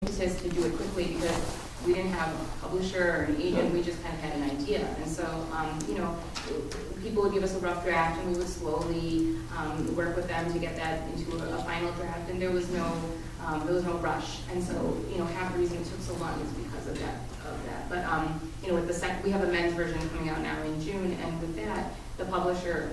impetus to do it quickly because we didn't have a publisher or an agent. We just kind of had an idea, and so people would give us a rough draft, and we would slowly work with them to get that into a final draft. And there was no rush, and so half the reason it took so long is because of that. But with the we have a men's version coming out now in June, and with that, the publisher,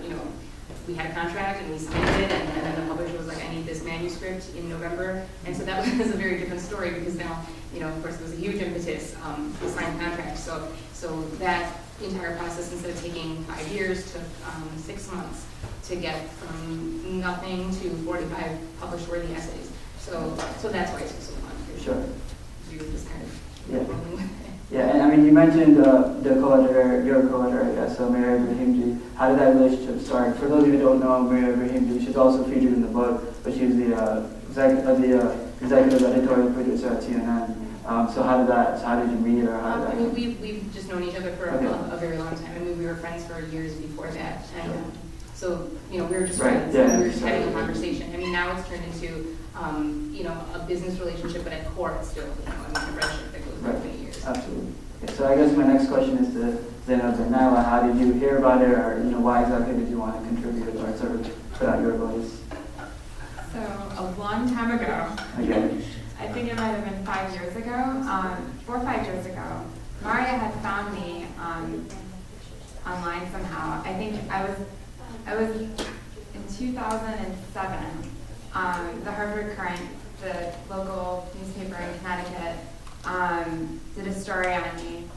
we had a contract and we signed it, and then the publisher was like, I need this manuscript in November. And so that was a very different story because now, of course, there was a huge impetus to sign contracts. So that entire process, instead of taking 5 years, took 6 months to get from nothing to 45 published-worthy essays. So that's why it took so long. Sure. You were just kind of rolling with it. Yeah, and I mean, you mentioned the co-editor, your co-editor, I guess, so Mira Ibrahimji. How did that relationship start? For those of you who don't know, Mira Ibrahimji, she's also featured in the book, but she's the executive editorial producer at CNN. So how did you meet, or how did that? I mean, we've just known each other for a very long time. I mean, we were friends for years before that, and so we were just friends. Yeah, we were just having a conversation. I mean, now it's turned into a business relationship, but at core it's still a friendship that goes back many years. Absolutely. Okay, so I guess my next question is to Zainab and Nyla. How did you hear about it, or why exactly did you want to contribute or sort of put out your voice? So a long time ago, Okay. I think it might have been 5 years ago, 4 or 5 years ago, Maria had found me online somehow. I think I was in 2007. The Harvard Current, the local newspaper in Connecticut, did a story on me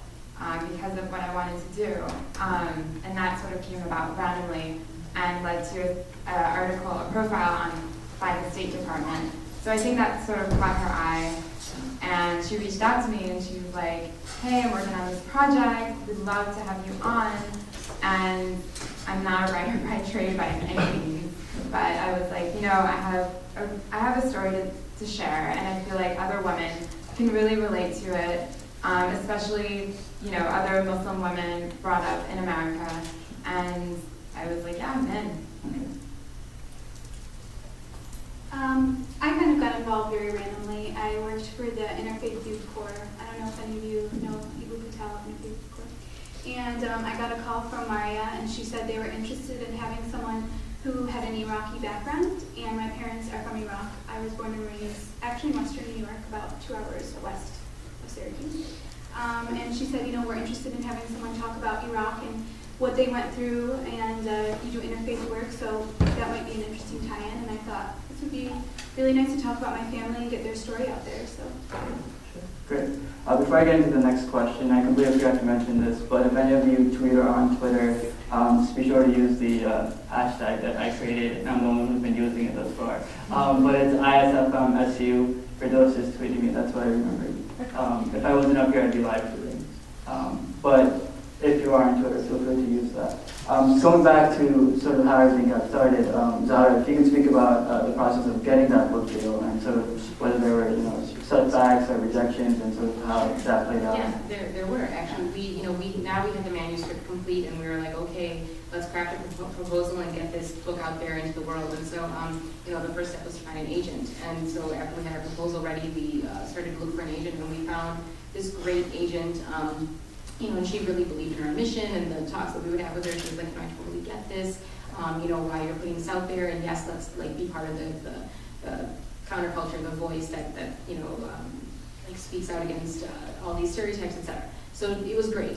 because of what I wanted to do, and that sort of came about randomly and led to an article, a profile by the State Department. So I think that sort of caught her eye, and she reached out to me and she was like, hey, I'm working on this project, we'd love to have you on. And I'm not a writer by trade by any means, but I was like, I have a story to share, and I feel like other women can really relate to it, especially other Muslim women brought up in America. And I was like, yeah, I'm in. I kind of got involved very randomly. I worked for the Interfaith Youth Corps. I don't know if any of you know Ibu Patel, Interfaith Youth Corps. And I got a call from Maria, and she said they were interested in having someone who had an Iraqi background, and my parents are from Iraq. I was born and raised actually in western New York, about 2 hours west of Syracuse. And she said, we're interested in having someone talk about Iraq and what they went through, and you do interfaith work, so that might be an interesting tie-in. And I thought this would be really nice to talk about my family and get their story out there. So. Great. Before I get into the next question, I completely forgot to mention this, but if any of you tweet or on Twitter, just be sure to use the hashtag that I created, and I'm the one who's been using it thus far. But it's ISFMSU. For those just tweeting me, that's what I remembered. If I wasn't up here, I'd be live tweeting. But if you are on Twitter, feel free to use that. Going back to sort of how everything got started, Zahra, if you can speak about the process of getting that book deal and sort of whether there were setbacks or rejections and sort of how that played out. Yeah, there were actually. We had the manuscript complete, and we were like, okay, let's craft a proposal and get this book out there into the world. And so, the first step was to find an agent. And so after we had our proposal ready, we started to look for an agent, and we found this great agent. And she really believed in our mission, and the talks that we would have with her, she was like, I totally get this, why you're putting this out there, and yes, let's be part of the counterculture, the voice that speaks out against all these stereotypes, etc. So it was great,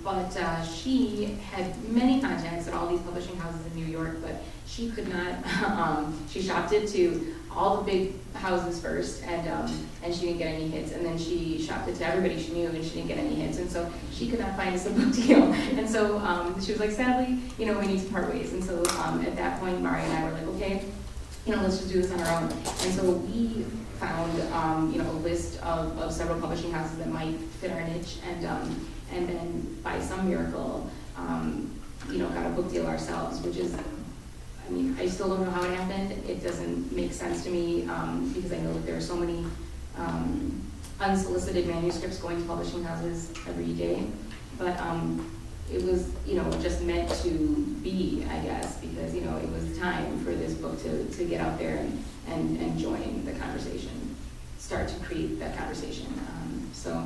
but she had many contacts at all these publishing houses in New York, but she could not, she shopped it to all the big houses first, and she didn't get any hits, and then she shopped it to everybody she knew, and she didn't get any hits, and so she could not find us a book deal, and so she was like, sadly, we need to part ways, and so at that point, Maria and I were like, okay, let's just do this on our own, and so we found, a list of several publishing houses that might fit our niche, and then by some miracle, got a book deal ourselves, which is, I still don't know how it happened. It doesn't make sense to me because I know that there are so many unsolicited manuscripts going to publishing houses every day. But it was, just meant to be, I guess, because, it was time for this book to get out there and join the conversation. start to create that conversation. All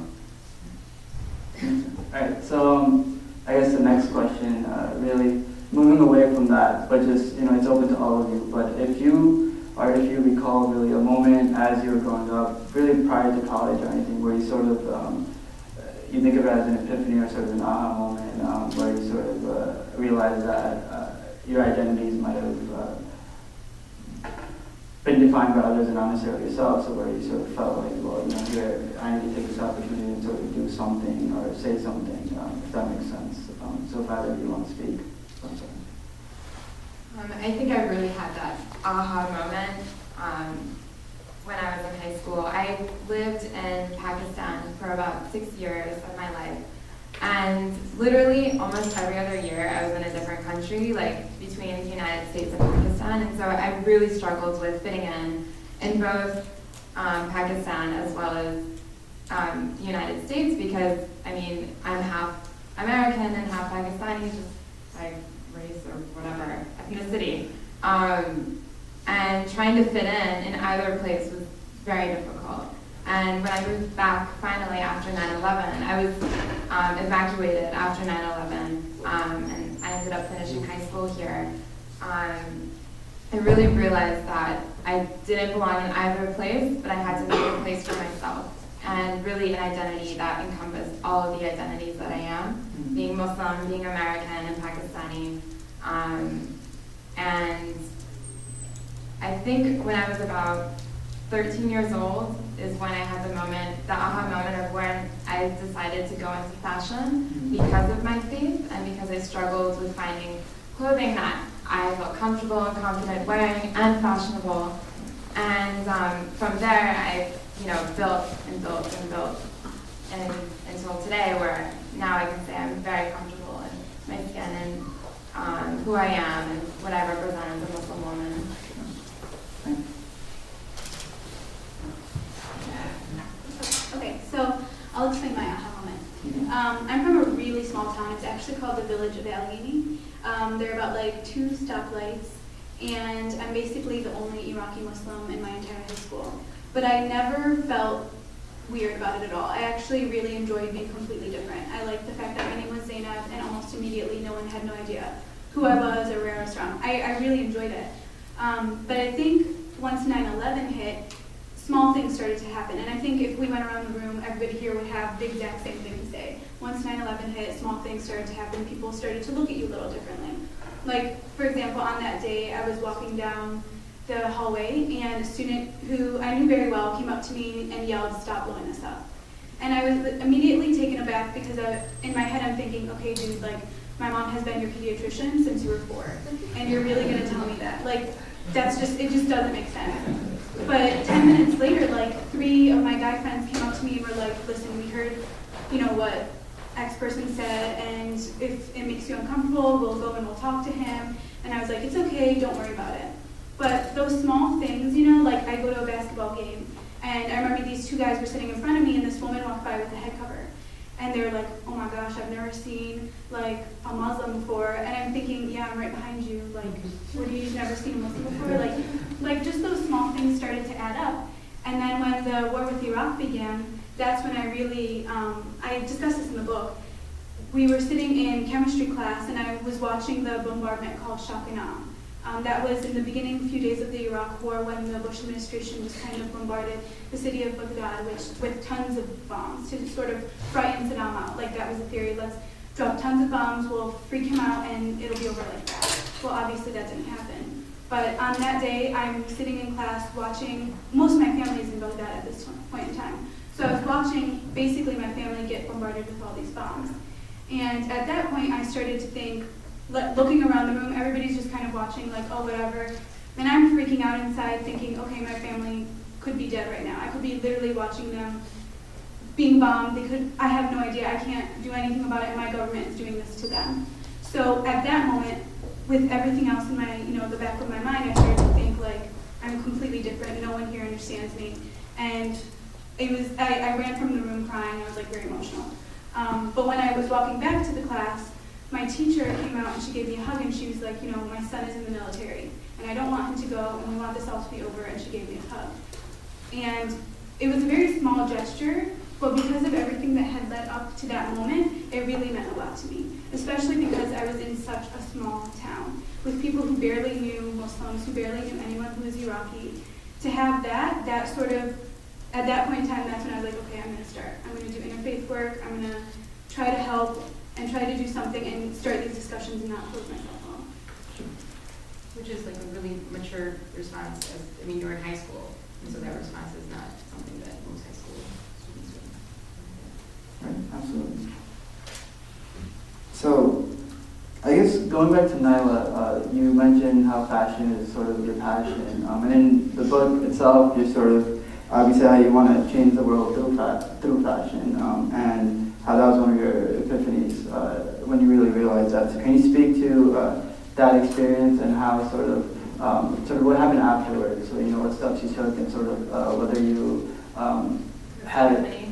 right, so I guess the next question, really moving away from that, but just, it's open to all of you, but if you recall really a moment as you were growing up, really prior to college or anything, where you sort of, you think of it as an epiphany or sort of an aha moment, where you sort of realize that your identities might have been defined by others and not necessarily yourself, so where you sort of felt like, well, here, I need to take this opportunity and sort of do something or say something, if that makes sense. So if either of you want to speak. I think I really had that aha moment when I was in high school. I lived in Pakistan for about 6 years of my life. And literally almost every other year I was in a different country, like between the United States and Pakistan. And so I really struggled with fitting in both Pakistan as well as the United States, because I'm half American and half Pakistani, just like race or whatever, ethnicity. And trying to fit in either place was very difficult. And when I moved back finally after 9/11, I was evacuated after 9/11, and I ended up finishing high school here. I really realized that I didn't belong in either place, but I had to make a place for myself, and really an identity that encompassed all of the identities that I am, being Muslim, being American, and Pakistani. And I think when I was about 13 years old is when I had the aha moment of when I decided to go into fashion because of my faith and because I struggled with finding clothing that I felt comfortable and confident wearing and fashionable. And from there, I built and built and built, and until today, where now I can say I'm very comfortable in my skin and who I am and what I represent as a Muslim woman. Okay, so I'll explain my aha moment. I'm from a really small town. It's actually called the village of Allegheny. There are about like 2 stoplights, and I'm basically the only Iraqi Muslim in my entire high school. But I never felt weird about it at all. I actually really enjoyed being completely different. I liked the fact that my name was Zainab, and almost immediately no one had no idea who I was or where I was from. I really enjoyed it. But I think once 9/11 hit, small things started to happen. And I think if we went around the room, everybody here would have the exact same thing to say. Once 9/11 hit, small things started to happen. People started to look at you a little differently. Like, for example, on that day, I was walking down the hallway, and a student who I knew very well came up to me and yelled, "Stop blowing this up." And I was immediately taken aback because in my head I'm thinking, okay, dude, like, my mom has been your pediatrician since you were 4, and you're really gonna tell me that? Like, it just doesn't make sense. But 10 minutes later, like, 3 of my guy friends came up to me and were like, "Listen, we heard, what X person said, and if it makes you uncomfortable, we'll go and we'll talk to him." And I was like, "It's okay, don't worry about it." But those small things, like I go to a basketball game, and I remember these 2 guys were sitting in front of me, and this woman walked by with a head cover. And they were like, "Oh my gosh, I've never seen like a Muslim before." And I'm thinking, yeah, I'm right behind you. Like, what do you've never seen a Muslim before? Like just those small things started to add up. And then when the war with Iraq began, that's when I really, I discussed this in the book. We were sitting in chemistry class, and I was watching the bombardment called Shock and Awe. That was in the beginning few days of the Iraq War, when the Bush administration just kind of bombarded the city of Baghdad with tons of bombs to sort of frighten Saddam out. Like, that was the theory. Let's drop tons of bombs, we'll freak him out, and it'll be over like that. Well, obviously that didn't happen. But on that day, I'm sitting in class watching, most of my family is in Baghdad at this point in time. So I was watching basically my family get bombarded with all these bombs. And at that point, I started to think, looking around the room, everybody's just kind of watching, like, oh, whatever. And I'm freaking out inside thinking, okay, my family could be dead right now. I could be literally watching them being bombed. I have no idea. I can't do anything about it, and my government is doing this to them. So at that moment, with everything else in my, the back of my mind, I started to think, like, I'm completely different. No one here understands me. And I ran from the room crying. I was, like, very emotional. But when I was walking back to the class, my teacher came out and she gave me a hug, and she was like, my son is in the military, and I don't want him to go, and we want this all to be over, and she gave me a hug. And it was a very small gesture, but because of everything that had led up to that moment, it really meant a lot to me, especially because I was in such a small town with people who barely knew Muslims, who barely knew anyone who was Iraqi. To have that sort of, at that point in time, that's when I was like, okay, I'm going to start. I'm going to do interfaith work. I'm going to try to help and try to do something and start these discussions and not close myself off. Which is like a really mature response. I mean, you're in high school, and so that response is not something that most high school students would. Right, absolutely. So, I guess going back to Nyla, you mentioned how fashion is sort of your passion, and in the book itself, you sort of obviously how you want to change the world through fashion, and how that was one of your epiphanies when you really realized that. So, can you speak to that experience and how sort of what happened afterwards? So, what steps you took, and sort of whether you had.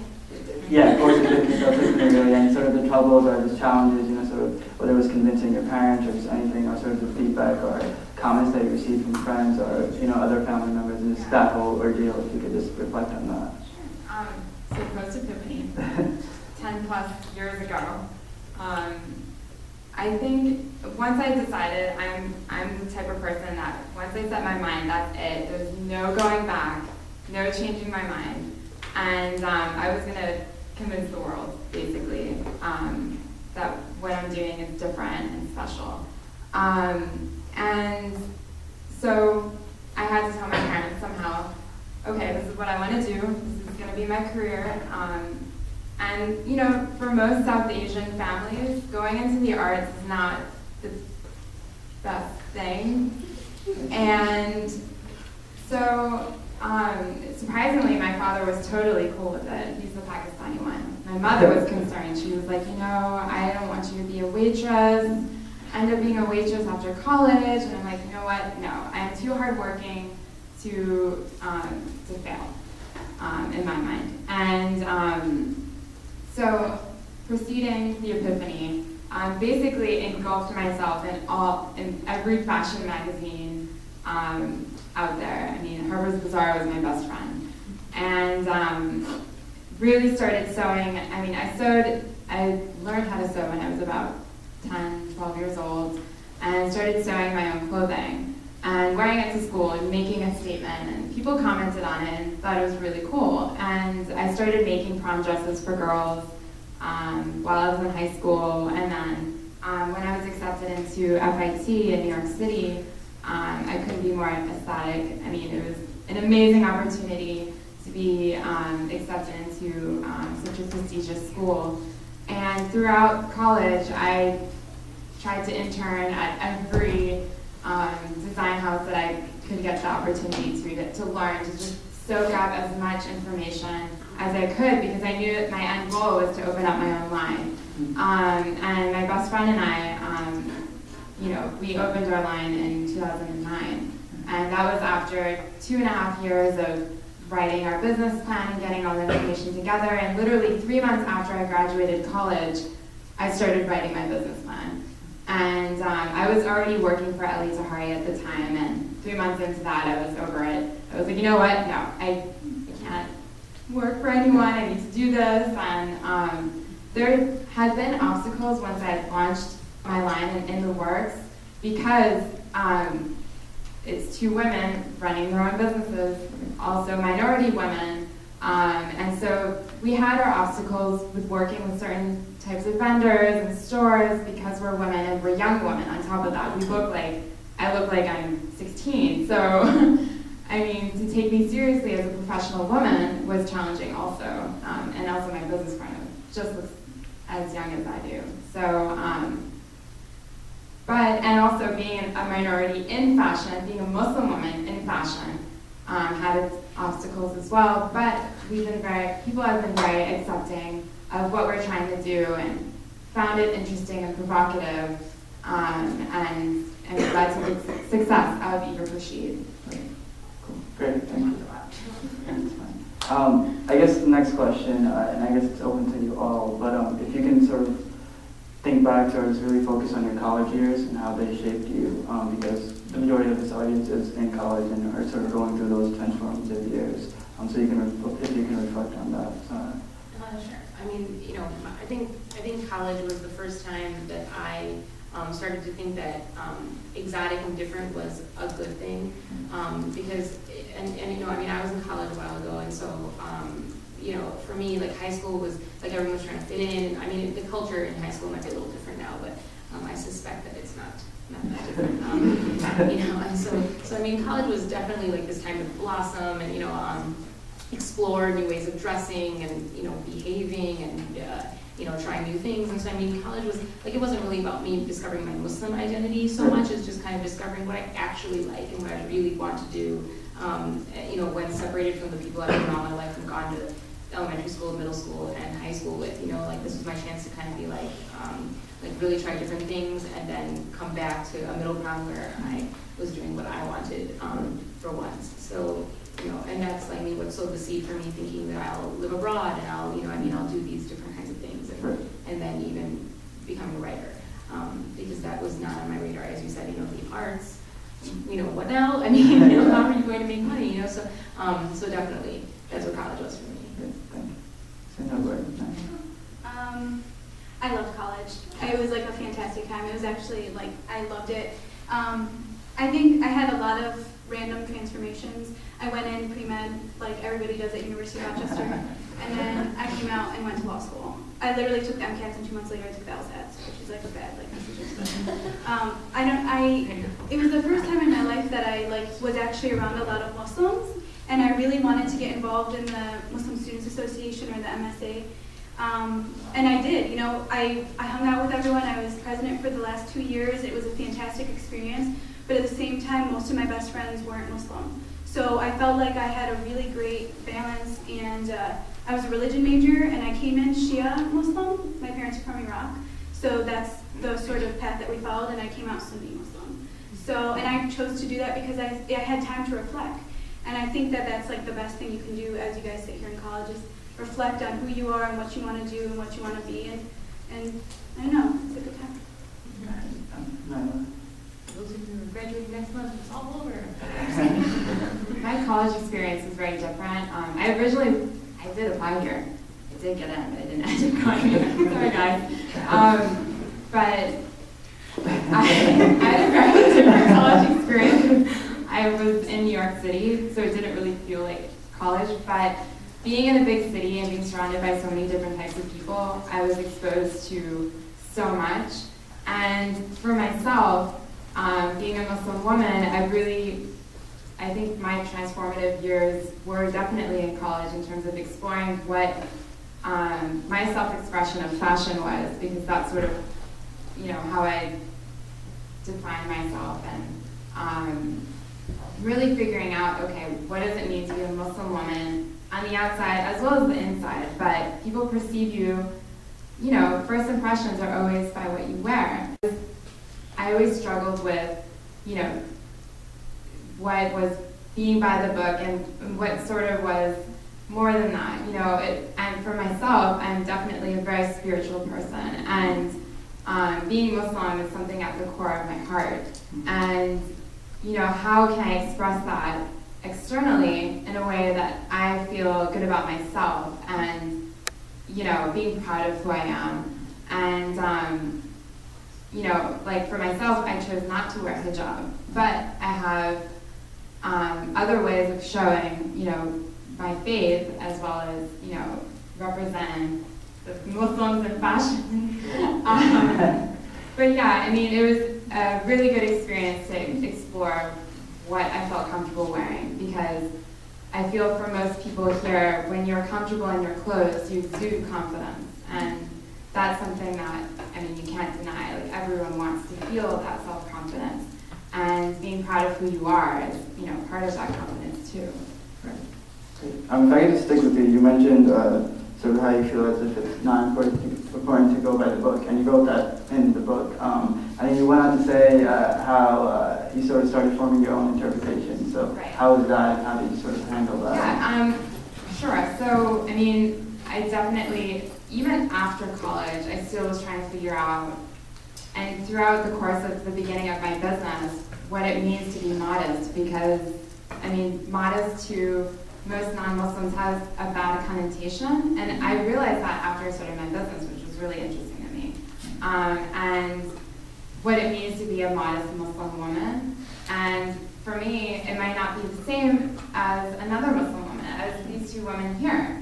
Yeah, of course, and sort of the troubles or the challenges, sort of whether it was convincing your parents or just anything, or sort of the feedback or comments that you received from friends or other family members, and just that whole ordeal. If you could just reflect on that. So post-epiphany, 10 plus years ago. I think once I decided, I'm the type of person that once I set my mind, that's it. There's no going back, no changing my mind, and I was gonna convince the world, basically, that what I'm doing is different and special. And so I had to tell my parents somehow, okay, this is what I want to do, this is going to be my career. And for most South Asian families, going into the arts is not the best thing. And so surprisingly, my father was totally cool with it. He's the Pakistani one. My mother was concerned. She was like, I don't want you to be a waitress, end up being a waitress after college. And I'm like, you know what? No, I am too hardworking to fail, in my mind. And so proceeding the epiphany, basically engulfed myself in every fashion magazine out there. I mean, Harper's Bazaar was my best friend. And really started sewing. I mean, I learned how to sew when I was about 10, 12 years old, and started sewing my own clothing and wearing it to school and making a statement, and people commented on it and thought it was really cool. And I started making prom dresses for girls while I was in high school, and then when I was accepted into FIT in New York City, I couldn't be more ecstatic. I mean, it was an amazing opportunity to be accepted into such a prestigious school. And throughout college, I tried to intern at every design house that I could get the opportunity to learn, to just soak up as much information as I could, because I knew that my end goal was to open up my own line. And my best friend and I, we opened our line in 2009. And that was after 2.5 years of writing our business plan and getting all the information together. And literally 3 months after I graduated college, I started writing my business plan. And I was already working for Ali Tahari at the time, and 3 months into that, I was over it. I was like, you know what? No, I can't work for anyone. I need to do this. And there had been obstacles once I had launched my line and in the works, because it's 2 women running their own businesses, also minority women. And so we had our obstacles with working with certain types of vendors and stores because we're women and we're young women. On top of that, I look like I'm 16. So, I mean, to take me seriously as a professional woman was challenging also. And also my business partner just looks as young as I do. So, and also being a minority in fashion, being a Muslim woman in fashion, had its obstacles as well. But people have been very accepting of what we're trying to do and found it interesting and provocative, and it led to the success of Eager Rashid. Cool. Great, thank you. I guess the next question, and I guess it's open to you all, but if you can sort of think back or just really focus on your college years and how they shaped you, because the majority of this audience is in college and are sort of going through those transformative years. So you can, if you can reflect on that. Sure. I mean, I think college was the first time that I started to think that exotic and different was a good thing, because, I was in college a while ago, and so, for me, like, high school was, like, everyone was trying to fit in. I mean, the culture in high school might be a little different now, but I suspect that it's not that different. And so, college was definitely, like, this time to blossom and, explore new ways of dressing and, behaving and, trying new things. And so, college was, like, it wasn't really about me discovering my Muslim identity so much as just kind of discovering what I actually like and what I really want to do, when separated from the people I've been around my life and gone to elementary school, middle school, and high school with, like, this was my chance to kind of be like really try different things and then come back to a middle ground where I was doing what I wanted for once. So, and that's like what sowed the seed for me, thinking that I'll live abroad and I'll do these different kinds of things and then even become a writer, because that was not on my radar, as you said, the arts, what now? How are you going to make money, so definitely that's what college was for me. I love college. It was like a fantastic time. It was actually like, I loved it. I think I had a lot of random transformations. I went in pre-med like everybody does at University of Rochester, and then I came out and went to law school. I literally took the MCATs and 2 months later I took the LSATs, which is like a bad decision. But it was the first time in my life that I was actually around a lot of Muslims, and I really wanted to get involved in the Muslim Students Association or the MSA. And I did, I hung out with everyone. I was president for the last 2 years. It was a fantastic experience, but at the same time, most of my best friends weren't Muslim. So I felt like I had a really great balance, and I was a religion major, and I came in Shia Muslim. My parents are from Iraq, so that's the sort of path that we followed, and I came out Sunni Muslim. So, and I chose to do that because I had time to reflect. And I think that that's like the best thing you can do as you guys sit here in college is reflect on who you are and what you want to do and what you want to be, and I don't know, it's a good time. Those of you who are graduating next month, it's all over. My college experience was very different. I did apply here. I did get in, but I didn't end up going here. Sorry, guys. But I had a very different college experience. I was in New York City, so it didn't really feel like college, but being in a big city and being surrounded by so many different types of people, I was exposed to so much. And for myself, being a Muslim woman, I think my transformative years were definitely in college in terms of exploring what my self-expression of fashion was, because that's sort of, how I define myself, and really figuring out, okay, what does it mean to be a Muslim woman on the outside as well as the inside? But people perceive you, first impressions are always by what you wear. I always struggled with, what was being by the book and what sort of was more than that, and for myself, I'm definitely a very spiritual person, and being Muslim is something at the core of my heart. And how can I express that externally in a way that I feel good about myself and, being proud of who I am. And, like for myself, I chose not to wear hijab, but I have other ways of showing, my faith as well as, representing the Muslims in fashion. But yeah, it was a really good experience to explore what I felt comfortable wearing, because I feel for most people here, when you're comfortable in your clothes, you exude confidence, and that's something that, you can't deny. Like, everyone wants to feel that self-confidence, and being proud of who you are is, part of that confidence too. Right. Great. If I could just stick with you, you mentioned sort of how you feel as if it's not important to go by the book, and you wrote that in the book. And then you went on to say how you sort of started forming your own interpretation. So right. How was that, and how did you sort of handle that? Yeah, sure. So, I definitely, even after college, I still was trying to figure out, and throughout the course of the beginning of my business, what it means to be modest, because, modest to most non-Muslims has a bad connotation, and I realized that after I started my business, which was really interesting to me, and what it means to be a modest Muslim woman. And for me, it might not be the same as another Muslim woman, as these two women here,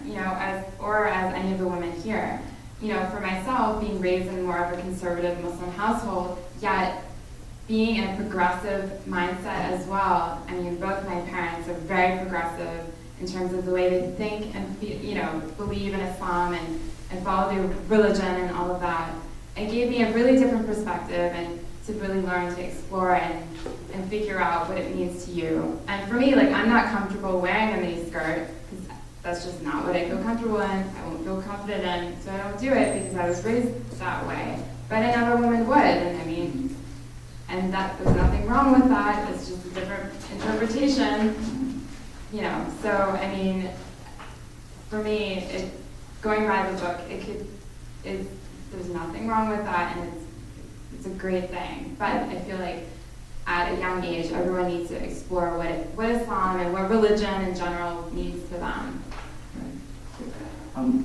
or as any of the women here. For myself, being raised in more of a conservative Muslim household, yet being in a progressive mindset as well. I mean, both my parents are very progressive in terms of the way they think and believe in Islam and follow their religion and all of that. It gave me a really different perspective and to really learn to explore and figure out what it means to you. And for me, I'm not comfortable wearing a mini skirt because that's just not what I feel comfortable in. I won't feel confident in, so I don't do it because I was raised that way. But another woman would, and that there's nothing wrong with that. It's just a different interpretation, So for me, going by the book, there's nothing wrong with that, and it's a great thing. But I feel like at a young age, everyone needs to explore what Islam and what religion in general means to them.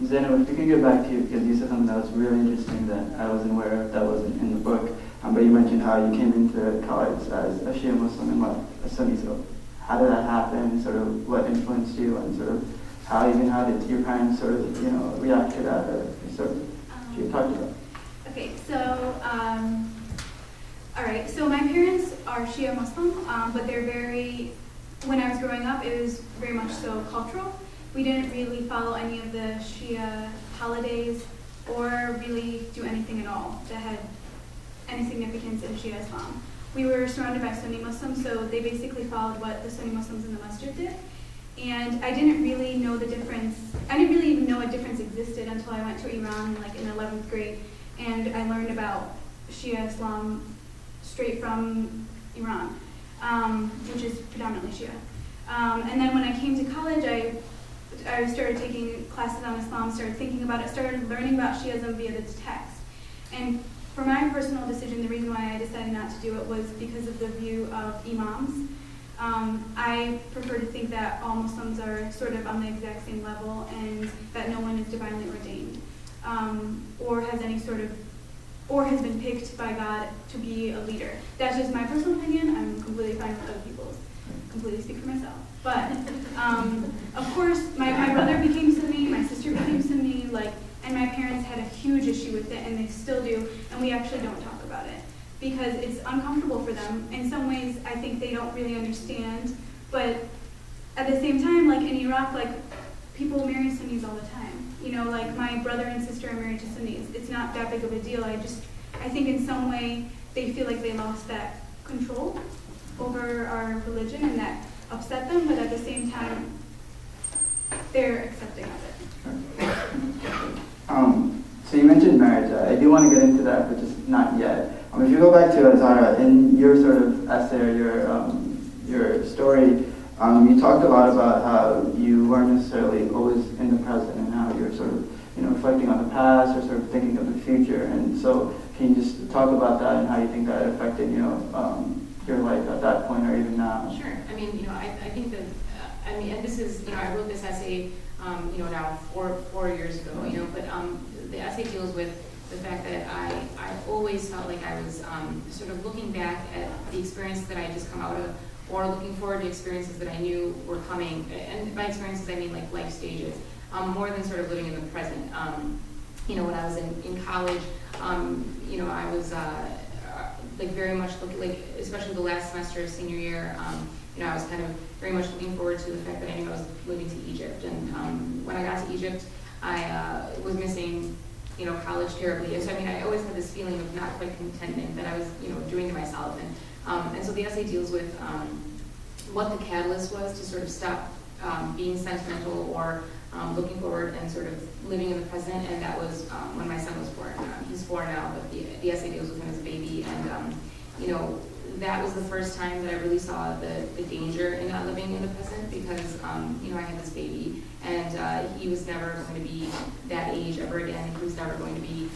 Zainab, if we can get back to you, because you said something that was really interesting that I wasn't aware of, that wasn't in the book. But you mentioned how you came into college as a Shia Muslim and a Sunni. So how did that happen? Sort of what influenced you, and sort of how did your parents sort of react to that, or sort of you talked about? Okay, so all right. So my parents are Shia Muslim, but they're very. When I was growing up, it was very much so cultural. We didn't really follow any of the Shia holidays or really do anything at all that had any significance in Shia Islam. We were surrounded by Sunni Muslims, so they basically followed what the Sunni Muslims in the masjid did. And I didn't really know the difference. I didn't really even know a difference existed until I went to Iran in 11th grade, and I learned about Shia Islam straight from Iran, which is predominantly Shia. And then when I came to college, I started taking classes on Islam, started thinking about it, started learning about Shiism via the text. And for my personal decision, the reason why I decided not to do it was because of the view of imams. I prefer to think that all Muslims are sort of on the exact same level and that no one is divinely ordained or has been picked by God to be a leader. That's just my personal opinion. I'm completely fine with other people's. Completely speak for myself. But of course, my brother became Sunni, my sister became Sunni, and my parents had a huge issue with it, and they still do, and we actually don't talk about it because it's uncomfortable for them. In some ways, I think they don't really understand, but at the same time, in Iraq, people marry Sunnis all the time. My brother and sister are married to Sunnis. It's not that big of a deal. I think in some way they feel like they lost that control over our religion, and that upset them, but at the same time, they're accepting of it. So you mentioned marriage. I do want to get into that, but just not yet. If you go back to Zahra, in your sort of essay or your story, you talked a lot about how you weren't necessarily always in the present and how you're sort of reflecting on the past or sort of thinking of the future. And so can you just talk about that and how you think that affected your life at that point or even now? Sure. I think that, and this is, I wrote this essay, now four years ago, but the essay deals with the fact that I always felt like I was sort of looking back at the experiences that I had just come out of, or looking forward to experiences that I knew were coming. And by experiences, I mean life stages, more than sort of living in the present. When I was in college, I was very much especially the last semester of senior year, I was kind of very much looking forward to the fact that I knew I was moving to Egypt. And when I got to Egypt, I was missing, college terribly. And so, I always had this feeling of not quite contentment that I was, doing to myself. And so the essay deals with what the catalyst was to sort of stop being sentimental or looking forward and sort of living in the present. And that was when my son was born. He's 4 now, but the essay deals with him as a baby. And, that was the first time that I really saw the danger in not living in the present because, I had this baby and he was never going to be that age ever again. He was never going to be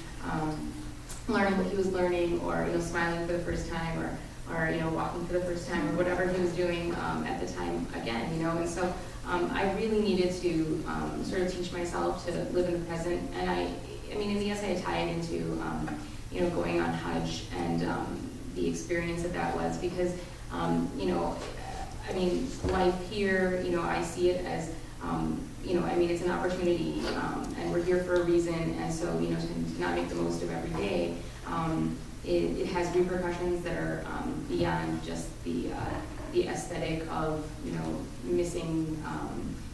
learning what he was learning or, smiling for the first time or walking for the first time or whatever he was doing at the time again, And so I really needed to sort of teach myself to live in the present. And I mean, in the essay I tie it into, you know, going on Hajj and the experience that was, because, you know, I mean, life here, you know, I see it as, you know, I mean, it's an opportunity, and we're here for a reason, and so, you know, to not make the most of every day, it has repercussions that are beyond just the aesthetic of, you know, missing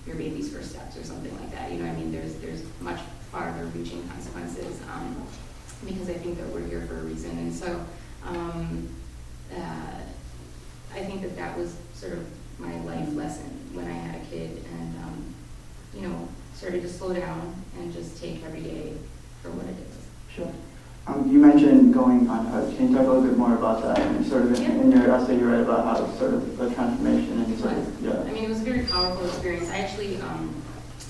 your baby's first steps or something like that. You know, I mean, there's much farther reaching consequences, because I think that we're here for a reason, and so I think that was sort of my life lesson when I had a kid, and you know, started to slow down and just take every day for what it is. Sure. You mentioned going on Hajj. Can you talk a little bit more about that? And sort of in your essay, you write about how sort of the transformation and sort of, yeah. I mean, it was a very powerful experience. I actually,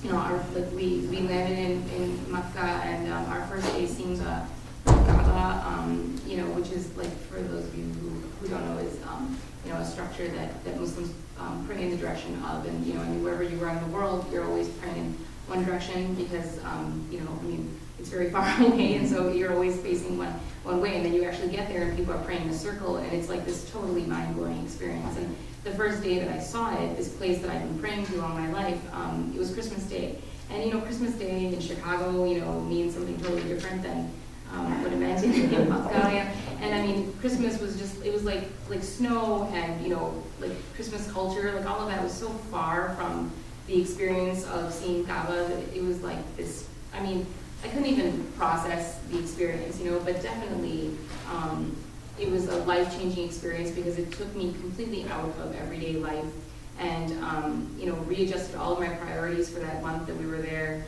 you know, we landed in Makkah, and our first day seeing the Kaaba, you know, which is, like, for those of you who don't know, is you know, a structure that Muslims pray in the direction of, and, you know, I mean, wherever you are in the world, you're always praying in one direction because, you know, I mean, it's very far away, and so you're always facing one way, and then you actually get there and people are praying in a circle, and it's like this totally mind-blowing experience. And the first day that I saw it, this place that I've been praying to all my life, it was Christmas Day. And, you know, Christmas Day in Chicago, you know, means something totally different than what it meant in Makkah. And I mean, Christmas was just, it was like snow and, you know, like Christmas culture, like all of that was so far from the experience of seeing Kaaba that it was like this, I mean, I couldn't even process the experience, you know, but definitely it was a life-changing experience because it took me completely out of everyday life and, you know, readjusted all of my priorities for that month that we were there.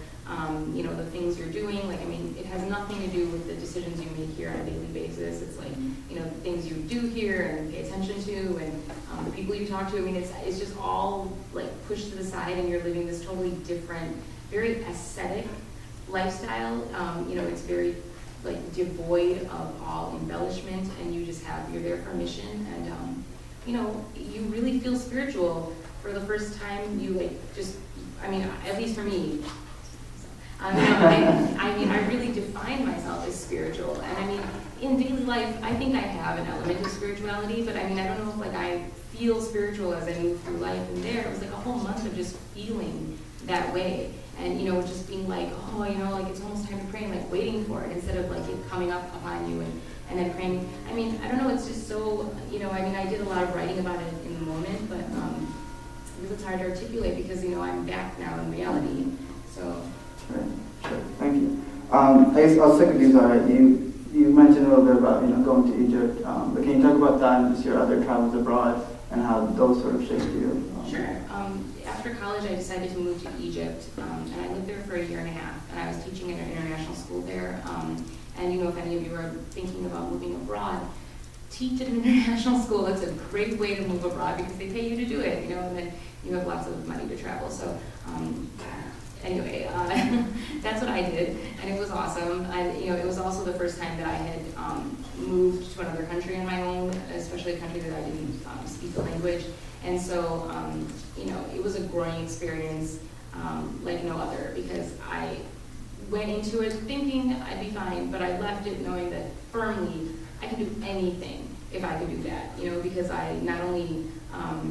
You know, the things you're doing, like, I mean, it has nothing to do with the decisions you make here on a daily basis. It's like, you know, the things you do here and pay attention to and the people you talk to. I mean, it's just all, like, pushed to the side and you're living this totally different, very ascetic lifestyle. You know, it's very, like, devoid of all embellishment, and you just you're there for a mission, and, you know, you really feel spiritual for the first time. You, like, just, I mean, at least for me, you know, I mean, I really define myself as spiritual, and I mean, in daily life, I think I have an element of spirituality, but I mean, I don't know if, like, I feel spiritual as I move through life, and there, it was like a whole month of just feeling that way. And, you know, just being like, oh, you know, like, it's almost time to pray, and, like, waiting for it instead of, like, it coming up upon you and then praying. I mean, I don't know, it's just so, you know, I mean, I did a lot of writing about it in the moment, but it's hard to articulate because, you know, I'm back now in reality, so. Right. Sure, thank you. I guess I'll stick with you, Zahra. You mentioned a little bit about, you know, going to Egypt, but can you talk about that and just your other travels abroad and how those sort of shaped you? Sure. After college, I decided to move to Egypt, and I lived there for a year and a half, and I was teaching at an international school there. And, you know, if any of you are thinking about moving abroad, teach at an international school. It's a great way to move abroad because they pay you to do it, you know, and then you have lots of money to travel. So, anyway, that's what I did, and it was awesome. You know, it was also the first time that I had moved to another country on my own, especially a country that I didn't speak the language. And so, you know, it was a growing experience like no other, because I went into it thinking I'd be fine, but I left it knowing that firmly I could do anything if I could do that, you know, because I not only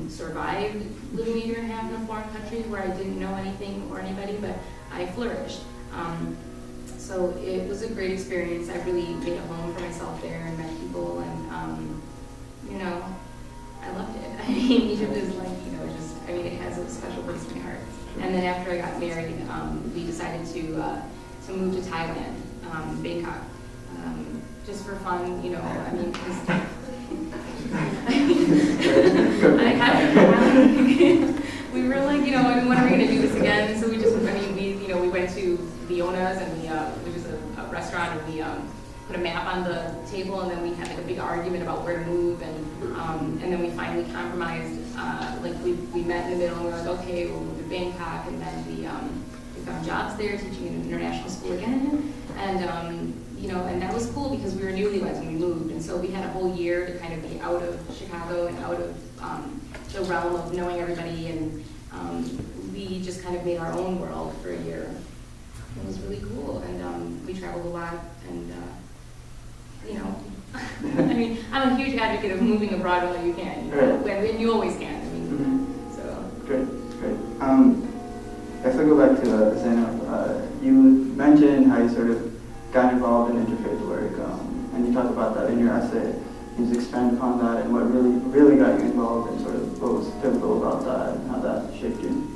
survived living a year and a half in a foreign country where I didn't know anything or anybody, but I flourished. So it was a great experience. I really made a home for myself there and met people, and you know, I loved it. I mean, Egypt is like, you know, just, I mean, it has a special place in my heart. And then after I got married, we decided to move to Thailand, Bangkok, just for fun, you know, I mean, because we were like, you know, I mean, when are we going to do this again? So we just, I mean, we went to Leona's, and which is a restaurant, and we put a map on the table, and then we had like a big argument about where to move, and then we finally compromised. Like we met in the middle, and we were like, okay, we'll move to Bangkok, and then we found jobs there, teaching in an international school again, and you know, and that was cool because we were newlyweds when we moved, and so we had a whole year to kind of be out of Chicago and out of the realm of knowing everybody, and we we just kind of made our own world for a year. It was really cool, and we traveled a lot, and you know, I mean, I'm a huge advocate of moving abroad while you can, you know, when you always can. I mean, so. Great. If I go back to Zainab, you mentioned how you sort of got involved in interfaith work, and you talked about that in your essay. Can you expand upon that and what really got you involved, and sort of what was pivotal about that and how that shaped you?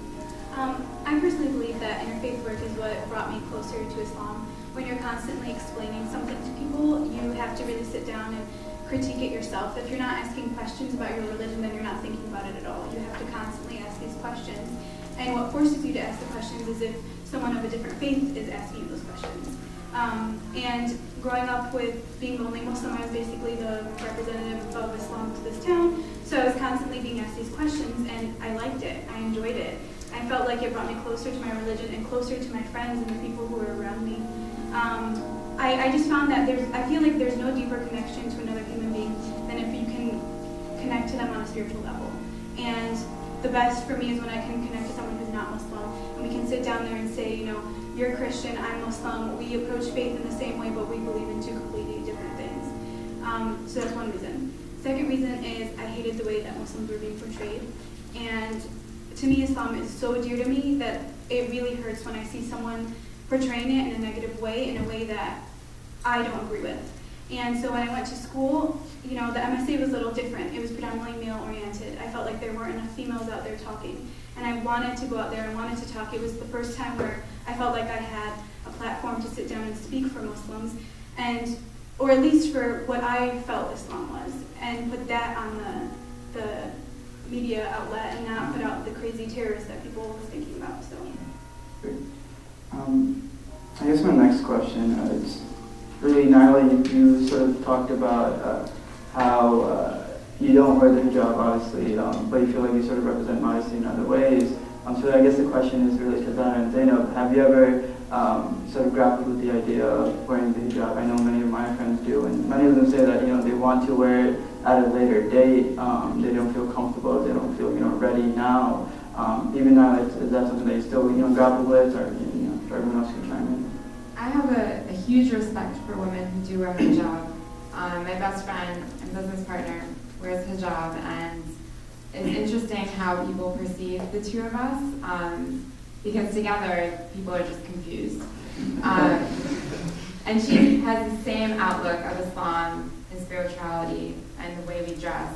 I personally believe that interfaith work is what brought me closer to Islam. When you're constantly explaining something to people, you have to really sit down and critique it yourself. If you're not asking questions about your religion, then you're not thinking about it at all. You have to constantly ask these questions. And what forces you to ask the questions is if someone of a different faith is asking you those questions. And growing up with being the only Muslim, I was basically the representative of Islam to this town. So I was constantly being asked these questions, and I liked it. I enjoyed it. I felt like it brought me closer to my religion and closer to my friends and the people who were around me. I just found that I feel like there's no deeper connection to another human being than if you can connect to them on a spiritual level. And the best for me is when I can connect to someone who's not Muslim, and we can sit down there and say, you know, you're Christian, I'm Muslim, we approach faith in the same way, but we believe in two completely different things. So that's one reason. Second reason is I hated the way that Muslims were being portrayed. And to me, Islam is so dear to me that it really hurts when I see someone portraying it in a negative way, in a way that I don't agree with. And so when I went to school, you know, the MSA was a little different. It was predominantly male-oriented. I felt like there weren't enough females out there talking. And I wanted to go out there and wanted to talk. It was the first time where I felt like I had a platform to sit down and speak for Muslims, and or at least for what I felt Islam was, and put that on the media outlet and not put out the crazy terrorists that people were thinking about. So. Great. I guess my next question is really, Nyla, you sort of talked about how you don't wear the hijab, obviously, but you feel like you sort of represent modesty in other ways. So I guess the question is really to Zahra and Zainab, have you ever sort of grappled with the idea of wearing the hijab? I know many of my friends do, and many of them say that, you know, they want to wear it at a later date. They don't feel comfortable, they don't feel, you know, ready now. Even now, is that something that you still, you know, grapple with, or, you know, for everyone else can chime in? I have a huge respect for women who do wear hijab. My best friend and business partner wears hijab, and it's interesting how people perceive the two of us, because together people are just confused. And she has the same outlook of Islam and spirituality and the way we dress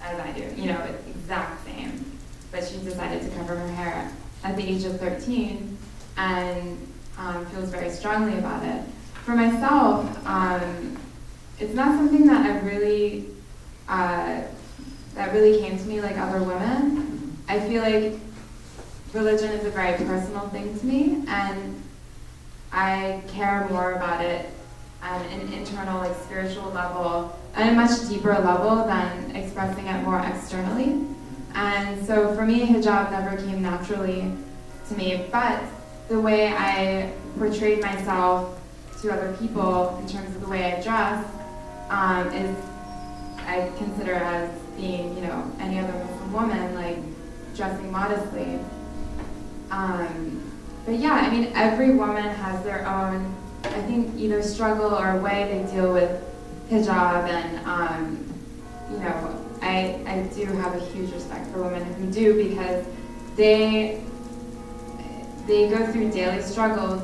as I do. You know, it's exact same. But she decided to cover her hair at the age of 13 and feels very strongly about it. For myself, it's not something that I really that really came to me like other women. I feel like religion is a very personal thing to me, and I care more about it on an internal, like, spiritual level, on a much deeper level than expressing it more externally. And so for me, hijab never came naturally to me, but the way I portrayed myself to other people in terms of the way I dress is I consider as being, you know, any other Muslim woman, like dressing modestly. But yeah, I mean, every woman has their own, I think, either struggle or way they deal with hijab, and you know, I do have a huge respect for women who do, because they go through daily struggles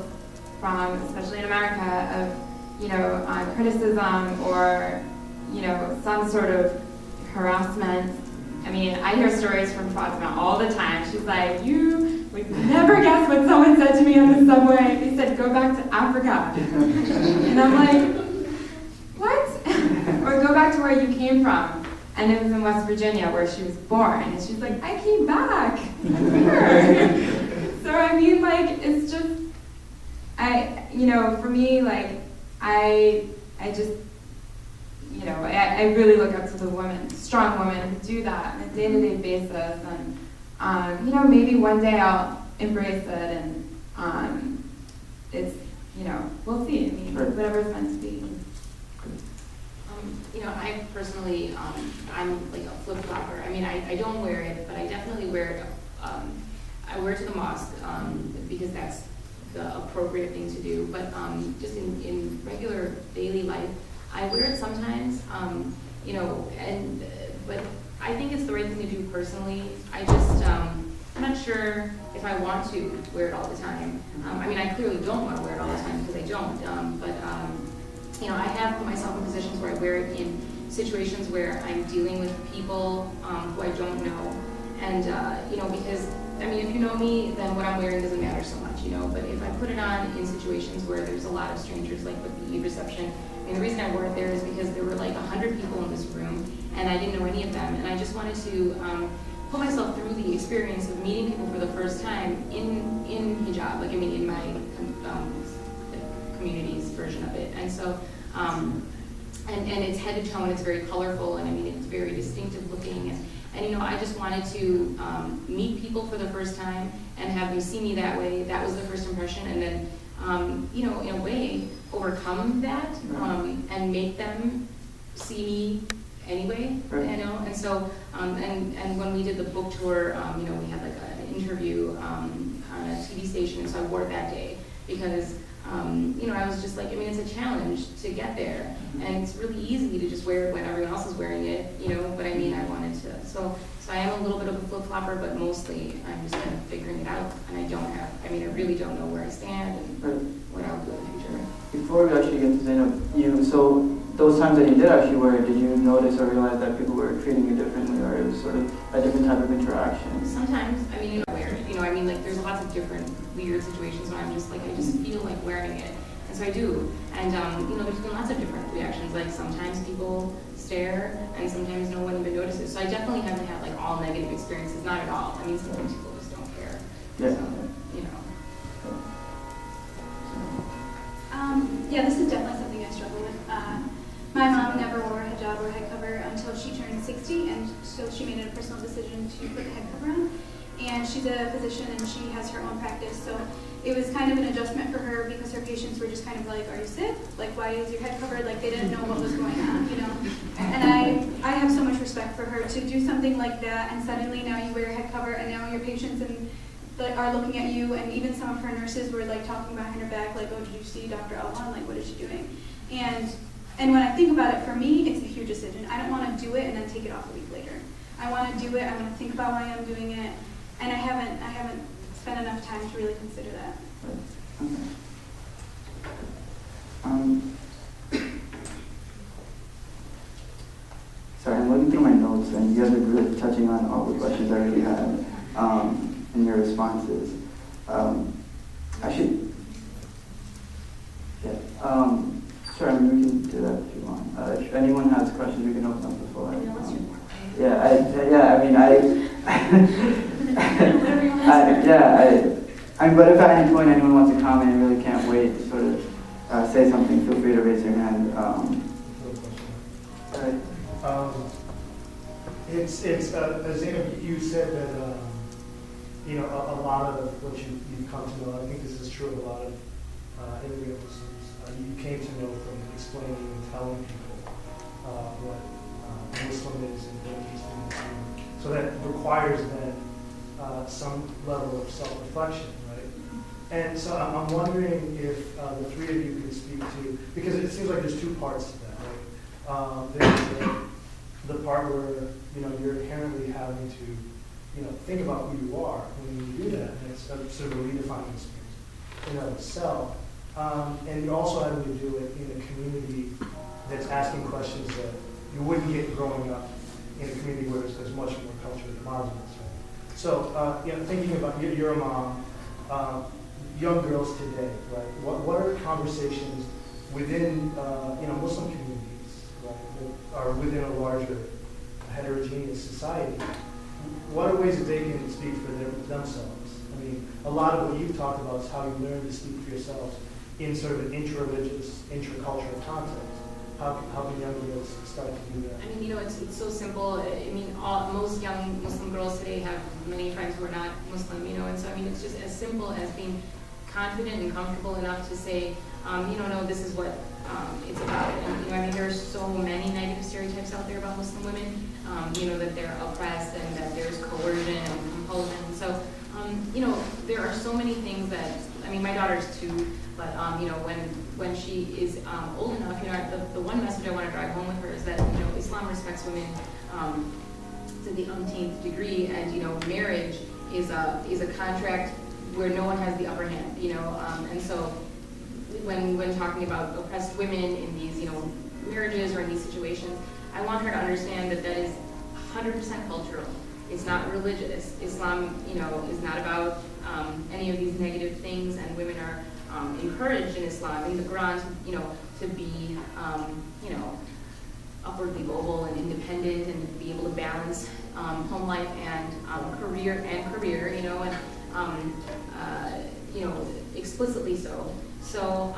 from, especially in America, of, you know, criticism or, you know, some sort of harassment. I mean, I hear stories from Fatima all the time. She's like, you would never guess what someone said to me on the subway. They said, go back to Africa. And I'm like, what? Or go back to where you came from. And it was in West Virginia where she was born. And she's like, I came back. I'm here. So I mean, like, it's just, you know, for me, like, I just, you know, I really look up to the women, strong women who do that on a day-to-day basis. And, you know, maybe one day I'll embrace it, and it's, you know, we'll see. I mean, whatever's meant to be. You know, I personally, I'm like a flip-flopper. I mean, I don't wear it, but I definitely wear it I wear it to the mosque because that's the appropriate thing to do. But just in regular daily life, I wear it sometimes. You know, but I think it's the right thing to do personally. I just I'm not sure if I want to wear it all the time. I mean, I clearly don't want to wear it all the time because I don't. But you know, I have put myself in positions where I wear it in situations where I'm dealing with people who I don't know. And, you know, because, I mean, if you know me, then what I'm wearing doesn't matter so much, you know. But if I put it on in situations where there's a lot of strangers, like with the Eve reception, I mean, the reason I wore it there is because there were like 100 people in this room, and I didn't know any of them. And I just wanted to put myself through the experience of meeting people for the first time in hijab, like, I mean, in my community's version of it. And so, and it's head to toe, and it's very colorful, and I mean, it's very distinctive looking. And you know, I just wanted to meet people for the first time and have them see me that way. That was the first impression. And then, you know, in a way, overcome that and make them see me anyway, you know. And so, and when we did the book tour, you know, we had like an interview on a TV station, and so I wore it that day because, you know, I was just like, I mean, it's a challenge to get there, and it's really easy to just wear it when everyone else is wearing it, you know, but I mean, I wanted to, so I am a little bit of a flip-flopper, but mostly I'm just kind of figuring it out, and I mean, I really don't know where I stand and what I'll do in the future. Before we actually get to Zainab, so those times that you did actually wear it, did you notice or realize that people were treating you differently, or it was sort of a different type of interaction? Sometimes, I mean, you know, I wear it, you know, I mean, like, there's lots of different weird situations where I'm just like, I just feel like wearing it, and so I do, and, you know, there's been lots of different reactions, like, sometimes people stare, and sometimes no one even notices, so I definitely haven't had, like, all negative experiences, not at all. I mean, sometimes people just don't care, yeah. So, you know. Yeah, this is definitely something I struggle with. My mom never wore a hijab or head cover until she turned 60, and so she made it a personal decision to put the head cover on. And she's a physician, and she has her own practice, so it was kind of an adjustment for her because her patients were just kind of like, are you sick? Like, why is your head covered? Like, they didn't know what was going on, you know? And I have so much respect for her to do something like that, and suddenly now you wear a head cover, and now your patients are looking at you, and even some of her nurses were like talking behind her back, like, oh, did you see Dr. Alwan? Like, what is she doing? And when I think about it, for me, it's a huge decision. I don't want to do it and then take it off a week later. I want to do it. I want to think about why I'm doing it, and I haven't spent enough time to really consider that. Okay. Sorry, I'm looking through my notes, and you guys are really touching on all the questions I already had in your responses. Sure, I mean, we can do that if you want. If anyone has questions, we can open up the floor. But if at any point anyone wants to comment and really can't wait to sort of say something, feel free to raise your hand. Zainab, you said that you know, a lot of what you've come to know, I think this is true of a lot of immigrant Muslims, you came to know from explaining and telling people what Muslim is and what he's doing. So that requires then some level of self-reflection, right? And so I'm wondering if the three of you could speak to, because it seems like there's two parts to that, right? There's the part where, you know, you're inherently having to, you know, think about who you are when you do that, and it's sort of a redefining experience in and of itself. And you're also having to do it in a community that's asking questions that you wouldn't get growing up in a community where there's much more culture than Muslims. Right? So, you know, thinking about you're a mom, young girls today, right? What are conversations within, you know, Muslim communities, right, that are within a larger heterogeneous society? What are ways that they can speak for themselves? I mean, a lot of what you've talked about is how you learn to speak for yourselves in sort of an intra-religious, intra-cultural context. How can young girls start to do that? I mean, you know, it's so simple. I mean, most young Muslim girls today have many friends who are not Muslim, you know, and so, I mean, it's just as simple as being confident and comfortable enough to say, you know, no, this is what it's about. And, you know, I mean, there's so many negative stereotypes out there about Muslim women, you know, that they're oppressed and that there's coercion and compulsion. So, you know, there are so many things that, I mean, my daughter's 2, but, you know, when she is old enough, you know, the one message I want to drive home with her is that, you know, Islam respects women to the umpteenth degree, and, you know, marriage is a contract where no one has the upper hand, you know, and so when talking about oppressed women in these, you know, marriages or in these situations, I want her to understand that that is 100% cultural. It's not religious. Islam, you know, is not about any of these negative things, and women are encouraged in Islam, in the Quran, you know, to be, you know, upwardly mobile and independent and be able to balance home life and career, you know, and you know, explicitly so. So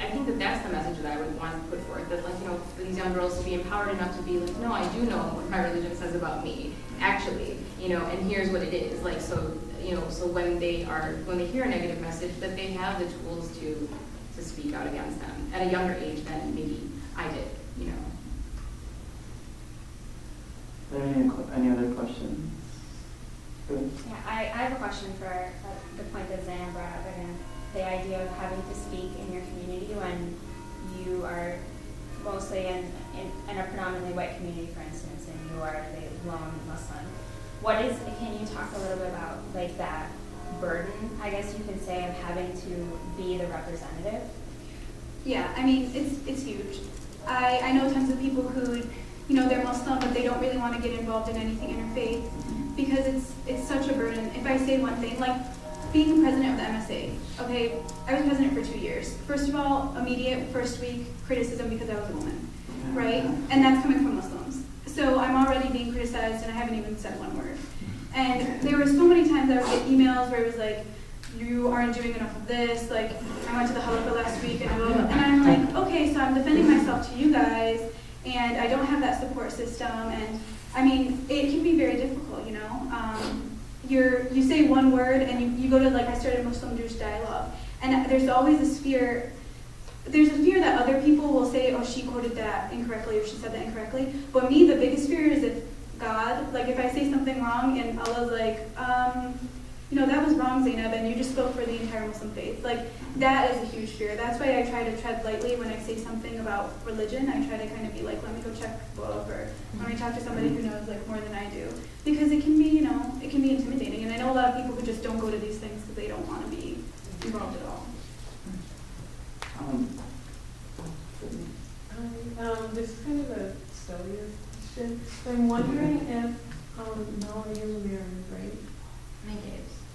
I think that that's the message that I would want to put forth, that, like, you know, for these young girls to be empowered enough to be like, no, I do know what my religion says about me, actually, you know, and here's what it is. Like, so, you know, so when they hear a negative message, that they have the tools to speak out against them at a younger age than maybe I did, you know. Are there any other questions? Good. Yeah, I have a question for the point that Zainab brought up again. The idea of having to speak in your community when you are mostly in a predominantly white community, for instance, and you are the lone Muslim. Can you talk a little bit about, like, that burden, I guess you could say, of having to be the representative? Yeah, I mean, it's huge. I know tons of people who, you know, they're Muslim, but they don't really want to get involved in anything interfaith because it's such a burden. If I say one thing, like being president of the MSA, okay, I was president for 2 years. First of all, immediate first week criticism because I was a woman, right? And that's coming from Muslims. So I'm already being criticized and I haven't even said one word. And there were so many times I would get emails where it was like, you aren't doing enough of this, like, I went to the halakha last week and I'm like, okay, so I'm defending myself to you guys and I don't have that support system, and I mean, it can be very difficult, you know? You say one word and you go to, like, I started Muslim-Jewish dialogue, and there's always this fear. There's a fear that other people will say, oh, she quoted that incorrectly or she said that incorrectly. But me, the biggest fear is if God, like, if I say something wrong and Allah's like, you know, that was wrong, Zainab, and you just spoke for the entire Muslim faith. Like, that is a huge fear. That's why I try to tread lightly when I say something about religion. I try to kind of be like, let me go check the book, or let me talk to somebody who knows, like, more than I do. Because it can be, you know, it can be intimidating. And I know a lot of people who just don't go to these things because they don't want to be involved at all. This is kind of a silly question. I'm wondering if, no, you're married, right?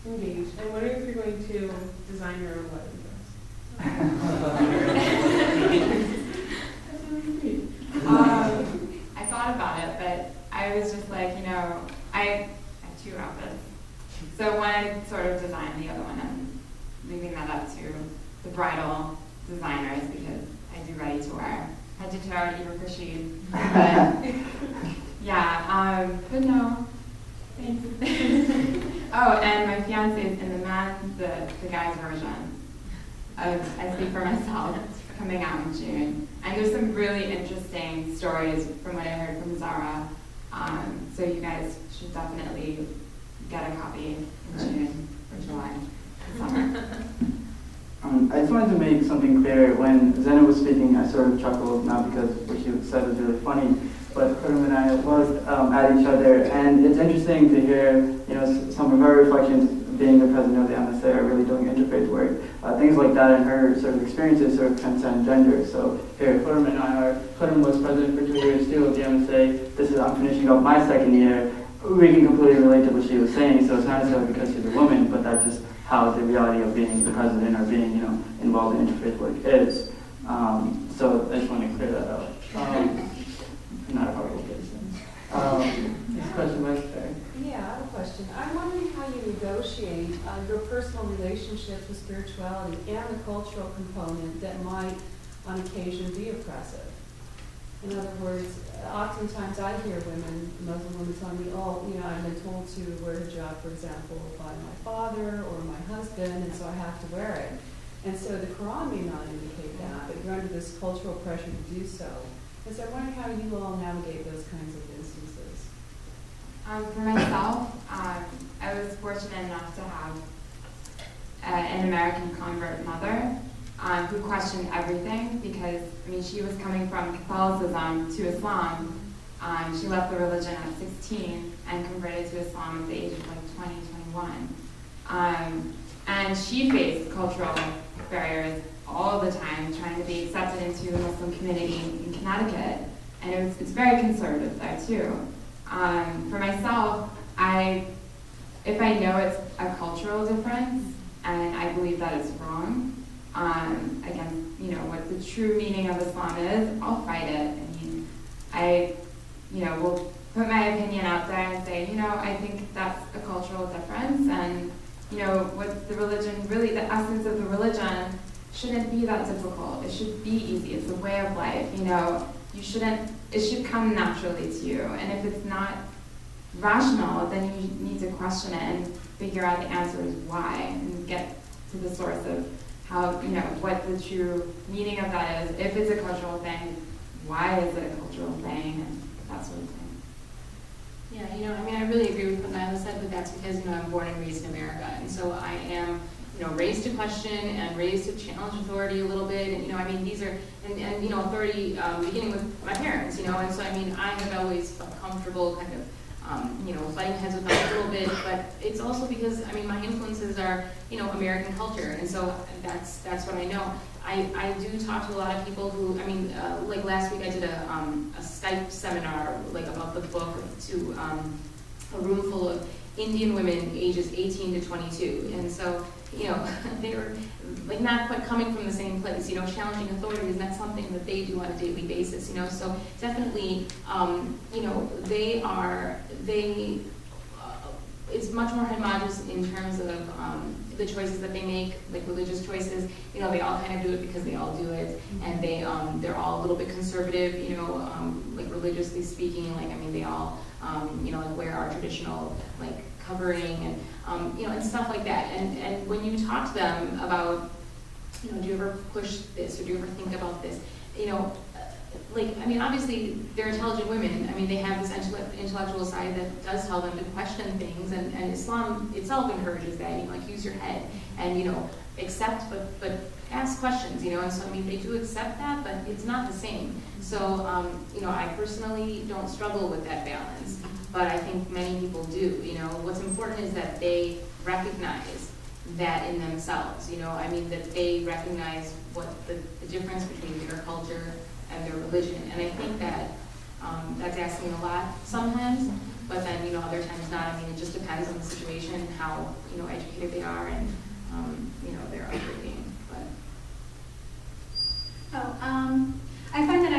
Engaged. I'm wondering if you're going to design your own wedding dress. That's really sweet. I thought about it, but I was just like, you know, I have 2 outfits. So one I sort of designed, the other one I'm leaving that up to the bridal designers because I do ready to wear. Head to toe, even for sheet. But yeah, but no. Thanks. Oh, and my fiance is in the guy's version of I Speak for Myself, coming out in June. And there's some really interesting stories from what I heard from Zahra. So you guys should definitely get a copy in June or July, summer. I just wanted to make something clear. When Zainab was speaking, I sort of chuckled, not because what she said was really funny, but Khurram and I looked at each other, and it's interesting to hear, you know, some of her reflections. Being the president of the MSA, or really doing interfaith work, things like that, and her sort of experiences sort of transcend gender. So here, Khurram and I are. Khurram was president for 2 years too of the MSA. I'm finishing up my 2nd year. We can completely relate to what she was saying. So it's not necessarily because she's a woman, but that's just how the reality of being the president or being, you know, involved in interfaith work is. So I just want to clear that out. Not a horrible person. This question was there. Yeah, I have a question. I'm wondering how you negotiate your personal relationships with spirituality and the cultural component that might, on occasion, be oppressive. In other words, oftentimes I hear Muslim women tell me, oh, you know, I've been told to wear hijab, for example, by my father or my husband, and so I have to wear it. And so the Quran may not indicate that, but you're under this cultural pressure to do so. And so I'm wondering how you all navigate those kinds of instances. For myself, I was fortunate enough to have an American convert mother who questioned everything because, I mean, she was coming from Catholicism to Islam. She left the religion at 16 and converted to Islam at the age of like 20, 21. And she faced cultural barriers all the time, trying to be accepted into the Muslim community in Connecticut. And it's very conservative there too. For myself, if I know it's a cultural difference and I believe that it's wrong, against, you know, what the true meaning of Islam is, I'll fight it. I mean, I will put my opinion out there and say, you know, I think that's a cultural difference, and, you know, what the religion, really the essence of the religion shouldn't be that difficult. It should be easy. It's a way of life, you know. It should come naturally to you. And if it's not rational, then you need to question it and figure out the answer is why, and get to the source of how, you know, what the true meaning of that is. If it's a cultural thing, why is it a cultural thing, and that sort of thing. Yeah, you know, I mean, I really agree with what Nyla said, but that's because, you know, I'm born and raised in America, and so I am, you know, raised to question and raised to challenge authority a little bit, and, you know, I mean, these are, and you know, authority beginning with my parents, you know, and so, I mean, I have always felt comfortable kind of, you know, butting heads with them a little bit, but it's also because, I mean, my influences are, you know, American culture, and so that's what I know. I do talk to a lot of people who, I mean, like last week I did a Skype seminar, like about the book to a room full of Indian women ages 18 to 22, and so, you know, they were like not quite coming from the same place, you know, challenging authority is not something that they do on a daily basis, you know, so definitely, you know, it's much more homogeneous in terms of the choices that they make, like religious choices. You know, they all kind of do it because they all do it, and they're all a little bit conservative, you know, like religiously speaking. Like, I mean, they all, you know, like wear our traditional like covering and you know, and stuff like that. And when you talk to them about, you know, do you ever push this or do you ever think about this, you know. Like, I mean, obviously, they're intelligent women. I mean, they have this intellectual side that does tell them to question things, and Islam itself encourages that, you know, like, use your head and, you know, accept, but ask questions, you know, and so, I mean, they do accept that, but it's not the same. So, you know, I personally don't struggle with that balance, but I think many people do, you know. What's important is that they recognize that in themselves, you know, I mean, that they recognize what the difference between their culture and their religion, and I think that that's asking a lot sometimes, but then, you know, other times not. I mean, it just depends on the situation and how, you know, educated they are and, you know, their upbringing. But I find that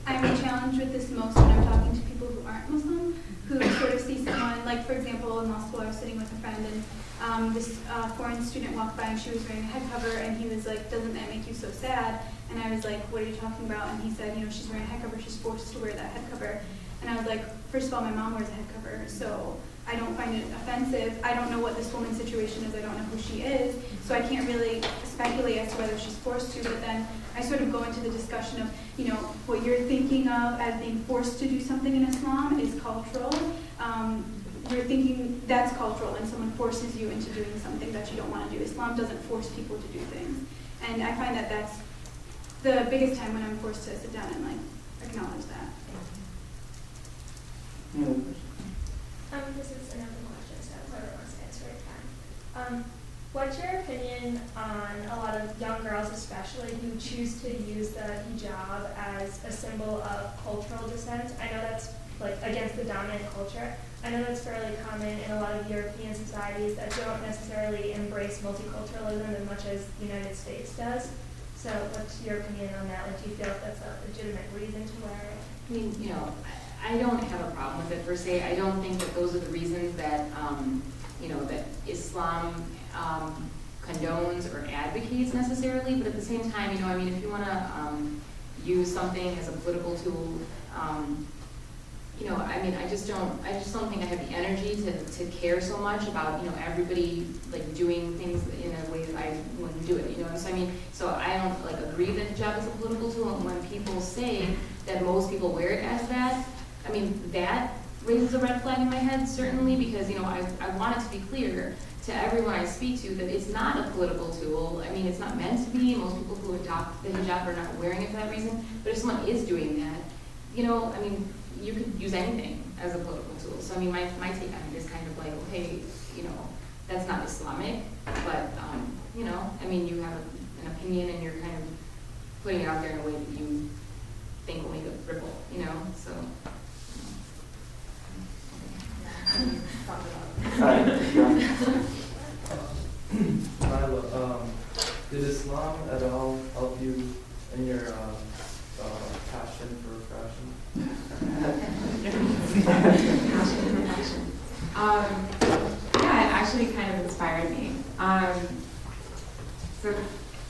I'm challenged with this most when I'm talking to people who aren't Muslim, who sort of see someone, like, for example, in law school I was sitting with a friend, and this foreign student walked by and she was wearing a head cover, and he was like, "Doesn't that make you so sad?" And I was like, "What are you talking about?" And he said, "You know, she's wearing a head cover, she's forced to wear that head cover." And I was like, first of all, my mom wears a head cover, so I don't find it offensive. I don't know what this woman's situation is, I don't know who she is, so I can't really speculate as to whether she's forced to, but then I sort of go into the discussion of, you know, what you're thinking of as being forced to do something in Islam is cultural. You're thinking that's cultural, and someone forces you into doing something that you don't want to do. Islam doesn't force people to do things. And I find that that's the biggest time when I'm forced to sit down and like acknowledge that. This is another question, so whoever wants to answer it can. What's your opinion on a lot of young girls especially who choose to use the hijab as a symbol of cultural dissent? I know that's like against the dominant culture. I know that's fairly common in a lot of European societies that don't necessarily embrace multiculturalism as much as the United States does. So what's your opinion on that? Like, do you feel like that's a legitimate reason to wear it? I mean, you know, I don't have a problem with it per se. I don't think that those are the reasons that, you know, that Islam condones or advocates necessarily, but at the same time, you know, I mean, if you want to use something as a political tool, you know, I mean, I just don't think I have the energy to care so much about, you know, everybody like doing things in a way that I wouldn't do it, you know. So I mean, so I don't like agree that hijab is a political tool. And when people say that most people wear it as that, I mean, that raises a red flag in my head, certainly, because, you know, I want it to be clear to everyone I speak to that it's not a political tool. I mean, it's not meant to be. Most people who adopt the hijab are not wearing it for that reason. But if someone is doing that, you know, I mean, you could use anything as a political tool. So, I mean, my take on it is kind of like, okay, you know, that's not Islamic, but, you know, I mean, you have an opinion and you're kind of putting it out there in a way that you think will make a ripple, you know, so. Nyla, did Islam at all help you in your passion for fashion? Passion for fashion. Yeah, it actually kind of inspired me. So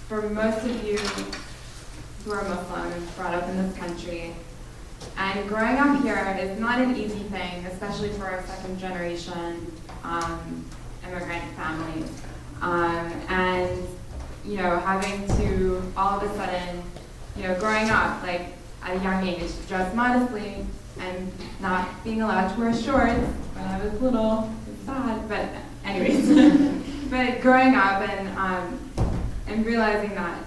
for most of you who are Muslim and brought up in this country, and growing up here is not an easy thing, especially for a second generation immigrant families. And, you know, having to all of a sudden, you know, growing up, like at a young age, dress modestly and not being allowed to wear shorts when I was little, it's sad, but anyways. But growing up and realizing that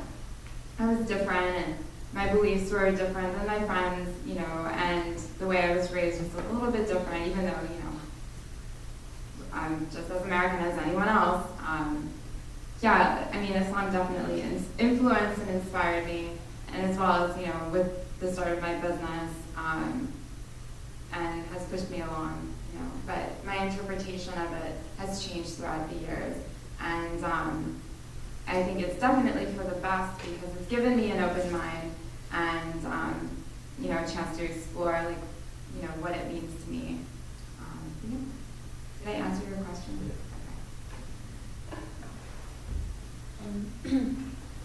I was different and my beliefs were different than my friends, you know, and the way I was raised was a little bit different, even though, you know, I'm just as American as anyone else. Yeah, I mean, Islam definitely influenced and inspired me, and as well as, you know, with the start of my business, and has pushed me along, you know. But my interpretation of it has changed throughout the years, and I think it's definitely for the best because it's given me an open mind and, you know, a chance to explore, like, you know, what it means to me. Yeah. Did I answer your question? Yeah.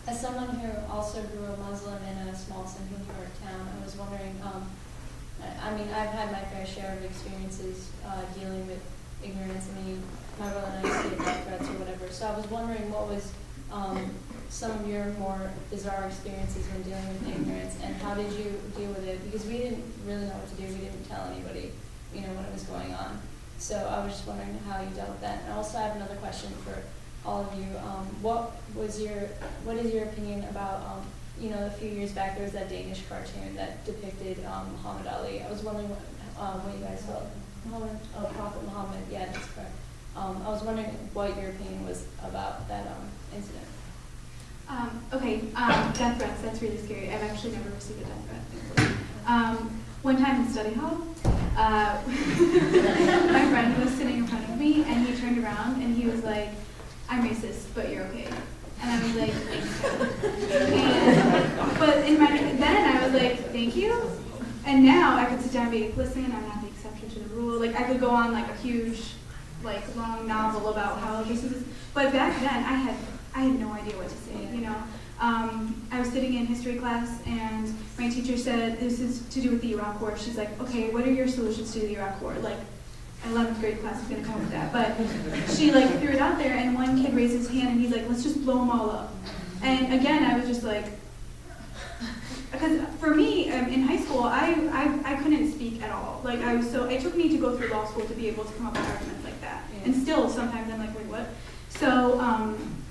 As someone who also grew up Muslim in a small Central New York town, I was wondering, I mean, I've had my fair share of experiences dealing with ignorance. I mean, my brother and I see death threats or whatever. So I was wondering what was some of your more bizarre experiences when dealing with ignorance, and how did you deal with it? Because we didn't really know what to do. We didn't tell anybody, you know, what was going on. So I was just wondering how you dealt with that. And also I have another question for all of you. What is your opinion about, you know, a few years back there was that Danish cartoon that depicted Muhammad Ali. I was wondering what you guys felt. Prophet Muhammad, yeah, that's correct. I was wondering what your opinion was about that incident. Okay, death threats, that's really scary. I've actually never received a death threat. One time in study hall, my friend was sitting in front of me and he turned around and he was like, "I'm racist, but you're okay." And I was like, but then I was like, "Thank you." And now I could sit down and be like, "Listen, I'm not the exception to the rule." Like I could go on like a huge, like long novel about how racist is. But back then I had no idea what to say, you know. I was sitting in history class and my teacher said, "This is to do with the Iraq War." She's like, "Okay, what are your solutions to the Iraq War?" Like, 11th grade class is gonna come up with that, but she like threw it out there, and one kid raised his hand and he's like, "Let's just blow them all up." And again, I was just like, because for me in high school, I couldn't speak at all. Like it took me to go through law school to be able to come up with arguments like that. And still, sometimes I'm like, "Wait, what?" So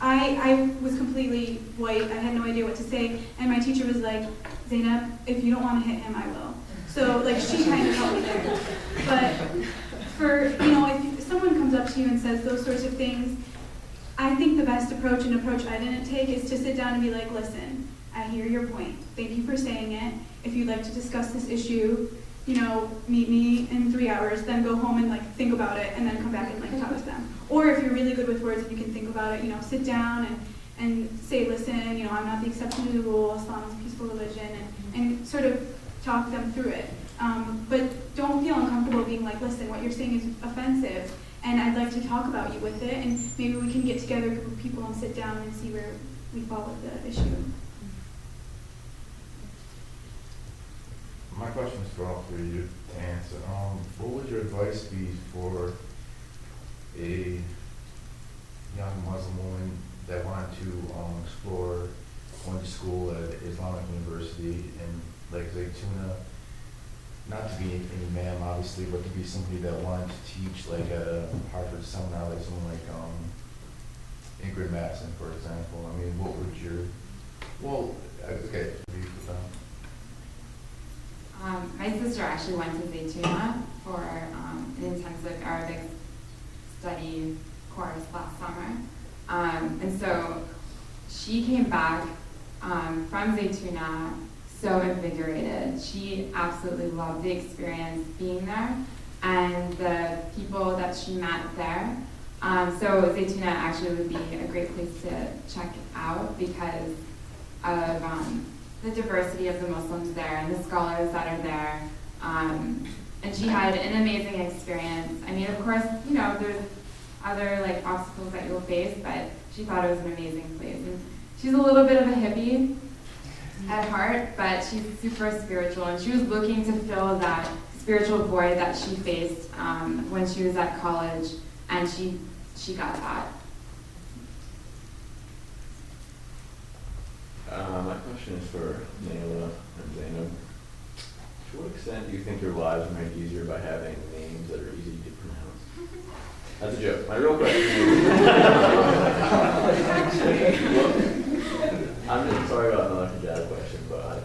I was completely white. I had no idea what to say, and my teacher was like, "Zainab, if you don't want to hit him, I will." So like she kind of helped me there, but. For, you know, if someone comes up to you and says those sorts of things, I think the best approach, an approach I didn't take, is to sit down and be like, "Listen, I hear your point. Thank you for saying it. If you'd like to discuss this issue, you know, meet me in 3 hours, then go home and like think about it and then come back and like talk to them." Or if you're really good with words and you can think about it, you know, sit down and say, "Listen, you know, I'm not the exception to the rule. Islam is a peaceful religion," and sort of talk them through it. But don't feel uncomfortable being like, "Listen, what you're saying is offensive, and I'd like to talk about you with it, and maybe we can get together, a group of people, and sit down and see where we fall with the issue." My question is for all three of you to answer. What would your advice be for a young Muslim woman that wanted to explore going to school at Islamic University in Lake Zaytuna, not to be any ma'am, obviously, but to be somebody that wanted to teach, like at a Harvard seminar, like someone like Ingrid Madison, for example. I mean, what would your, well, okay. My sister actually went to Zaytuna for an intensive Arabic study course last summer. And so she came back from Zaytuna so invigorated. She absolutely loved the experience being there and the people that she met there. So Zaytuna actually would be a great place to check out because of the diversity of the Muslims there and the scholars that are there. And she had an amazing experience. I mean, of course, you know, there's other like obstacles that you'll face, but she thought it was an amazing place. And she's a little bit of a hippie at heart, but she's super spiritual, and she was looking to fill that spiritual void that she faced when she was at college, and she got that. My question is for Nyla and Zainab. To what extent do you think your lives are made easier by having names that are easy to pronounce? That's a joke. My real question is... I'm just sorry about another hijab question, but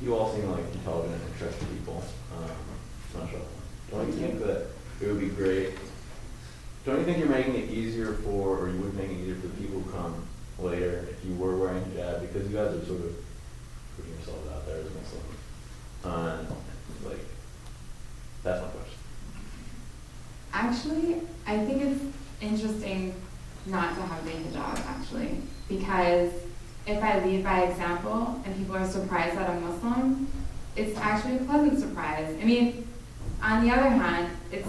you all seem like intelligent and trusted people. Don't you think that it would be great? Don't you think you're making it easier for, or you would make it easier for the people who come later if you were wearing hijab, because you guys are sort of putting yourselves out there as Muslims? Like, that's my question. Actually, I think it's interesting not to have the hijab, actually, because if I lead by example and people are surprised that I'm Muslim, it's actually a pleasant surprise. I mean, on the other hand, it's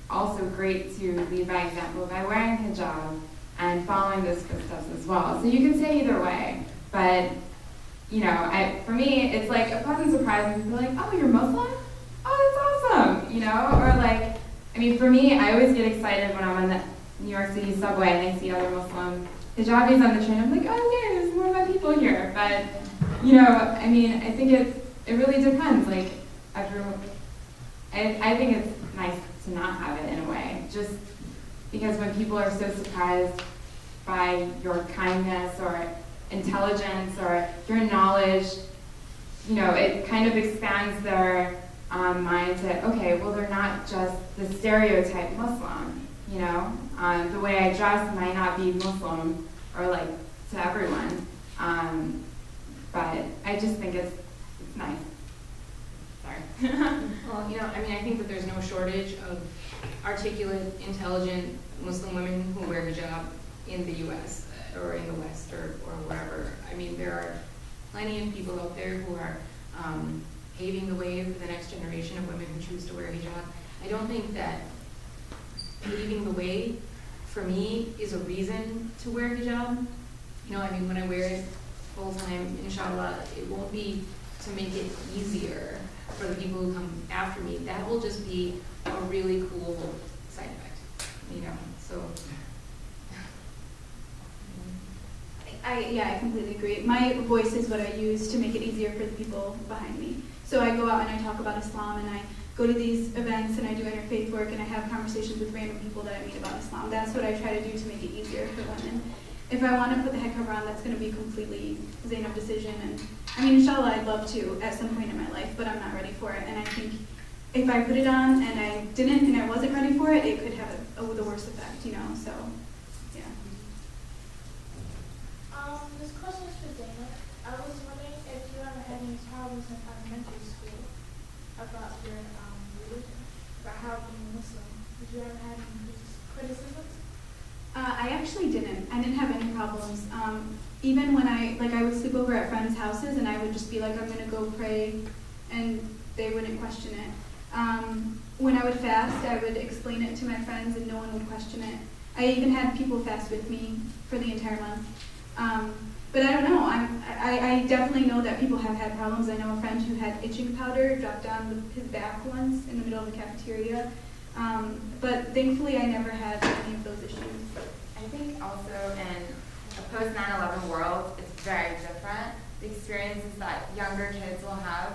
also great to lead by example by wearing hijab and following those footsteps as well. So you can say either way, but you know, for me, it's like a pleasant surprise when people are like, oh, you're Muslim? Oh, that's awesome, you know? Or like, I mean, for me, I always get excited when I'm on the New York City subway and I see other Muslim hijabis on the train. I'm like, oh, yeah, there's more of my people here. But, you know, I mean, I think it really depends. Like, I think it's nice to not have it in a way, just because when people are so surprised by your kindness or intelligence or your knowledge, you know, it kind of expands their mind to, okay, well, they're not just the stereotype Muslim, you know? The way I dress might not be Muslim or like to everyone, but I just think it's nice. Sorry. Well, you know, I mean, I think that there's no shortage of articulate, intelligent Muslim women who wear hijab in the U.S. or in the West or wherever. I mean, there are plenty of people out there who are paving the way for the next generation of women who choose to wear hijab. I don't think that paving the way, for me, is a reason to wear hijab. You know, I mean, when I wear it full time, inshallah, it won't be to make it easier for the people who come after me. That will just be a really cool side effect, you know, so. I completely agree. My voice is what I use to make it easier for the people behind me. So I go out and I talk about Islam, and I go to these events and I do interfaith work, and I have conversations with random people that I meet about Islam. That's what I try to do to make it easier for women. If I want to put the head cover on, that's going to be completely Zainab decision. And I mean, inshallah, I'd love to at some point in my life, but I'm not ready for it. And I think if I put it on and I didn't and I wasn't ready for it, it could have the worst effect, you know, so, yeah. This question is for Zainab. I was wondering if you ever had any problems in elementary school about your religion, about how being Muslim. Did you ever have any criticisms? I actually didn't. I didn't have any problems. Even when I would sleep over at friends' houses and I would just be like, I'm going to go pray, and they wouldn't question it. When I would fast, I would explain it to my friends and no one would question it. I even had people fast with me for the entire month. But I don't know. I definitely know that people have had problems. I know a friend who had itching powder dropped down his back once in the middle of the cafeteria. But thankfully, I never had any of those issues. I think also in a post 9/11 world, it's very different the experiences that younger kids will have,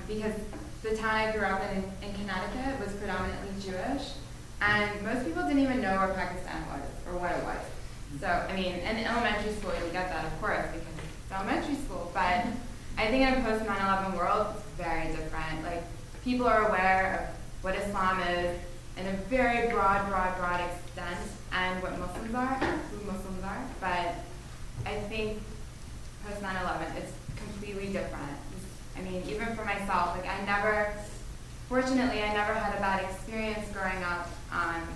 because the town I grew up in Connecticut was predominantly Jewish, and most people didn't even know where Pakistan was or what it was. So, I mean, in elementary school you get that, of course, because it's elementary school, but I think in a post 9/11 world, it's very different. Like, people are aware of what Islam is in a very broad extent, and what Muslims are, who Muslims are, but I think post 9/11, it's completely different. I mean, even for myself, like fortunately, I never had a bad experience growing up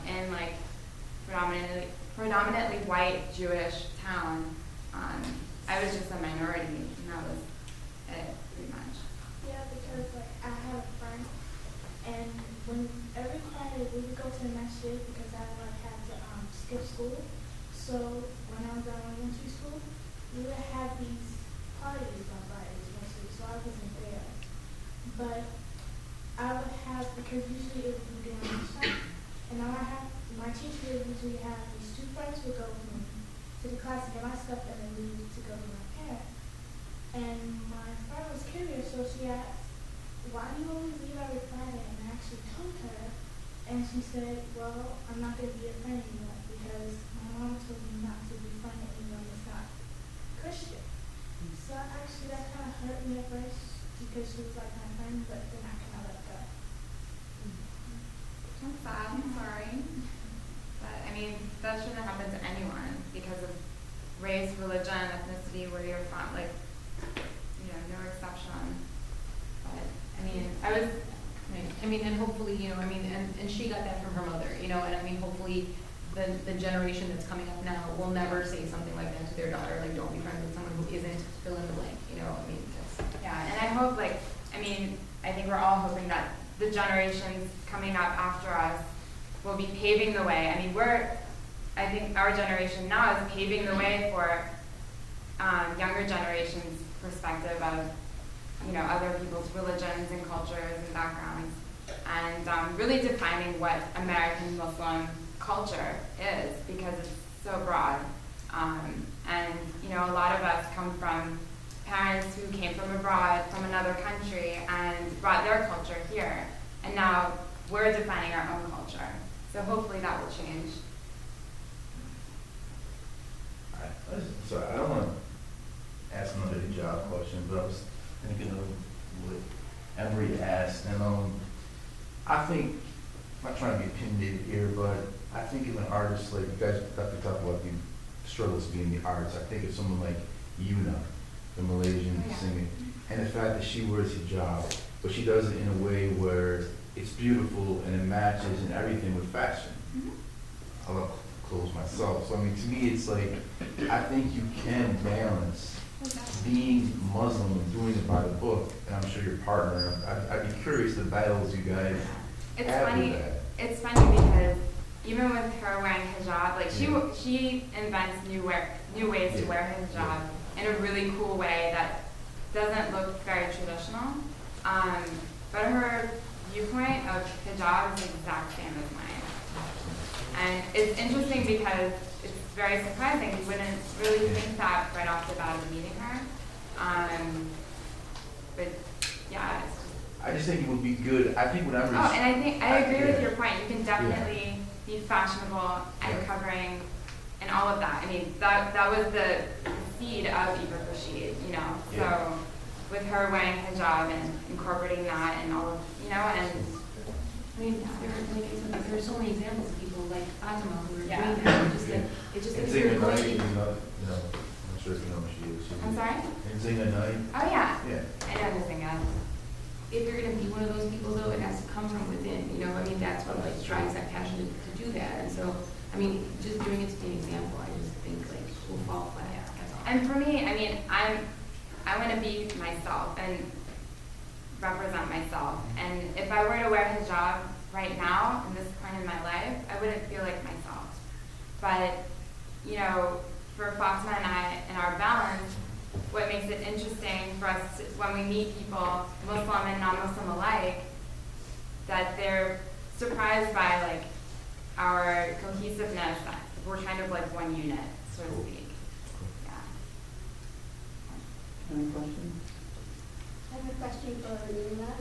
in like predominantly white Jewish town. I was just a minority, and that was it, pretty much. Yeah, because like I had a friend, and when every Friday we would go to the masjid because I like had to skip school. So when I was in elementary school, we would have these parties on Fridays mostly, so I wasn't there. But I would have, because usually it would be during lunchtime, and I would have, my teacher would usually have these two friends would go with me to the class to get my stuff, and then we would to go to my parents. And my friend was curious, so she asked, why do you always leave every Friday? And I actually told her, and she said, well, I'm not going to be a friend anymore because my mom told me not to be friend anyone that's not Christian. So actually that kind of hurt me at first because she was like my friend, but then I kind of let go. I'm sad, I'm sorry. But I mean, that shouldn't happen to anyone because of race, religion, ethnicity, where you're from, like, you know, no exception. But I mean, and hopefully, you know, and she got that from her mother, you know, and I mean, hopefully the generation that's coming up now will never say something like that to their daughter, like, don't be friends with someone who isn't fill in the blank, you know, I mean, yeah, and I hope, like, I think we're all hoping that the generations coming up after us will be paving the way. I mean, I think our generation now is paving the way for younger generations' perspective of, you know, other people's religions and cultures and backgrounds, and really defining what American Muslim culture is, because it's so broad. And, you know, a lot of us come from parents who came from abroad, from another country, and brought their culture here. And now we're defining our own culture. So hopefully that will change. So I don't want to ask another job question, but I was thinking of what Emery asked, and I think, I'm not trying to be opinionated here, but I think of an artist, like you guys got to talk about the struggles being the arts. I think of someone like Yuna, the Malaysian singer, and the fact that she wears hijab, but she does it in a way where it's beautiful and it matches and everything with fashion. I love clothes myself, so I mean, to me, it's like, I think you can balance being Muslim and doing it by the book, and I'm sure your partner, I'd be curious the battles you guys have with that. It's funny because even with her wearing hijab, like she invents new ways to wear hijab in a really cool way that doesn't look very traditional. But her viewpoint of hijab is the exact same as mine. And it's interesting because it's very surprising. You wouldn't really think that right off the bat of meeting her. But yeah, it's just, I just think it would be good. I think whenever. Oh, and I agree with your point. You can definitely be fashionable and covering and all of that. I mean, that was the seed of Ibrahim Rashid, you know. So with her wearing hijab and incorporating that and all of, you know, and I mean, there are so many examples of people like Fatima who are doing that. It's just like you're going to. I'm sure if you know who she is. I'm sorry? And Zainab Alwan. Oh yeah. Yeah. I know who Zainab. If you're going to be one of those people, though, it has to come from within. You know, I mean, that's what like drives that passion to do that. And so, I mean, just doing it to be an example, I just think like will fall flat. That's all. And for me, I mean, I want to be myself and represent myself. And if I were to wear hijab right now, in this point in my life, I wouldn't feel like myself. But, you know, for Fatima and I, and our balance, what makes it interesting for us to, when we meet people, Muslim and non-Muslim alike, that they're surprised by like our cohesiveness, that we're kind of like one unit, so to speak. Yeah. question for Nyla.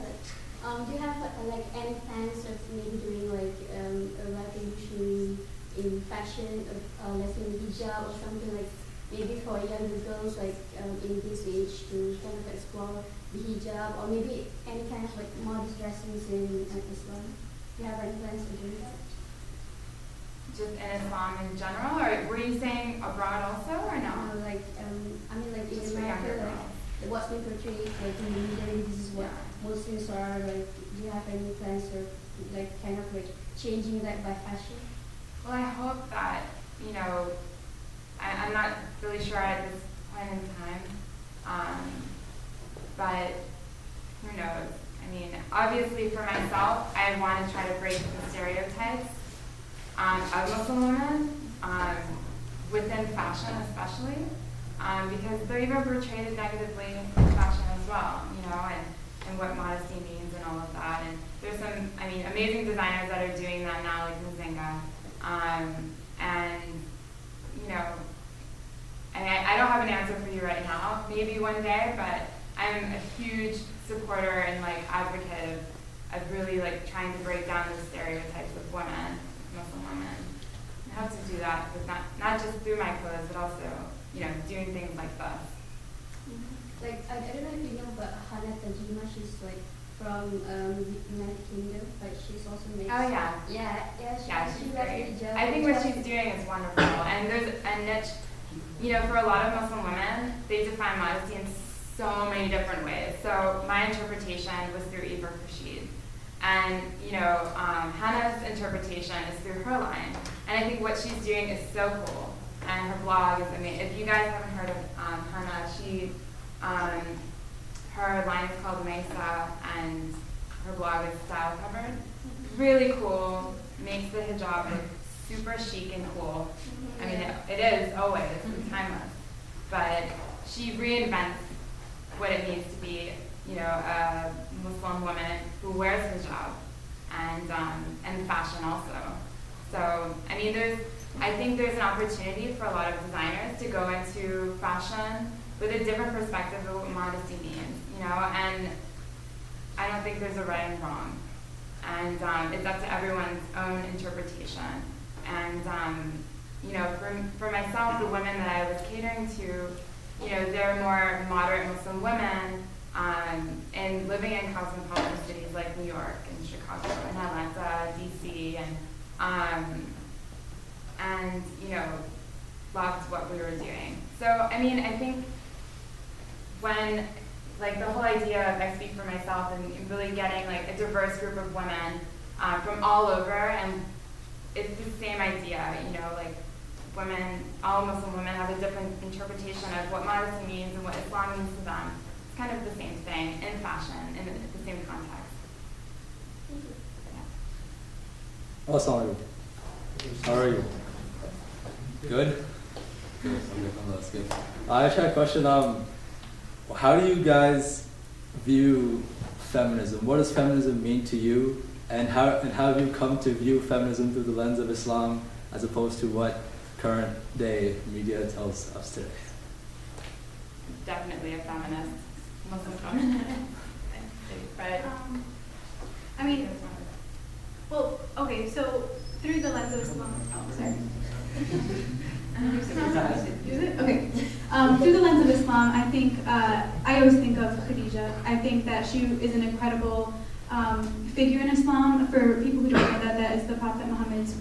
Do you have like any plans of maybe doing like a revolution in fashion, let's say hijab or something like maybe for younger girls like in this age to kind of explore the hijab or maybe any kind of like modest dressings in Islam? Do you have any plans to do that? Just in Islam in general, or were you saying abroad also, or no? Like I mean like Just in for younger America, girls. like what's been portrayed like in the media, this is what Muslims are like. Do you have any plans of like kind of like changing that by fashion? Well, I hope that, you know, I'm not really sure at this point in time, but who knows? I mean, obviously for myself, I want to try to break the stereotypes of Muslim women, within fashion especially, because they're even portrayed negatively in fashion as well, you know, and what modesty means and all of that. And there's some, I mean, amazing designers that are doing that now, like Nzinga. And, you know, I don't have an answer for you right now, maybe one day, but I'm a huge supporter and like advocate of really like trying to break down the stereotypes of women, Muslim women. I hope to do that with not just through my clothes, but also, you know, doing things like this. Like, I don't know if you know, but Hana Tajima, she's like from United Kingdom, but she's also makes. Oh yeah. She's great. hijab. I think what she's doing is wonderful, and there's a niche. You know, for a lot of Muslim women, they define modesty in so many different ways. So my interpretation was through Ibn Rashid, and you know, Hannah's interpretation is through her line. And I think what she's doing is so cool, and her blog is amazing. If you guys haven't heard of Hannah, she. Her line is called Mesa, and her blog is Style Covered. Really cool, makes the hijab look super chic and cool. I mean, it is always, it's timeless. But she reinvents what it means to be, you know, a Muslim woman who wears hijab, and fashion also. So, I mean, I think there's an opportunity for a lot of designers to go into fashion with a different perspective of what modesty means, you know, and I don't think there's a right and wrong. And it's up to everyone's own interpretation. And, you know, for myself, the women that I was catering to, you know, they're more moderate Muslim women, and living in cosmopolitan cities like New York and Chicago and Atlanta, DC, and you know, loved what we were doing. So, I mean, I think when, like, the whole idea of I speak for myself and really getting, like, a diverse group of women from all over, and it's the same idea, you know, like, women, all Muslim women have a different interpretation of what modesty means and what Islam means to them. It's kind of the same thing in fashion, in the same context. Yeah. Assalamu alaikum. How are you? Good? Good. That's good. I actually had a question. How do you guys view feminism? What does feminism mean to you? And how have you come to view feminism through the lens of Islam as opposed to what current day media tells us today? Definitely a feminist, Muslim feminist. But I mean, well, okay, so through the lens of Islam, sorry. Okay. Through the lens of Islam, I think I always think of Khadija. I think that she is an incredible figure in Islam. For people who don't know that, that is the Prophet Muhammad's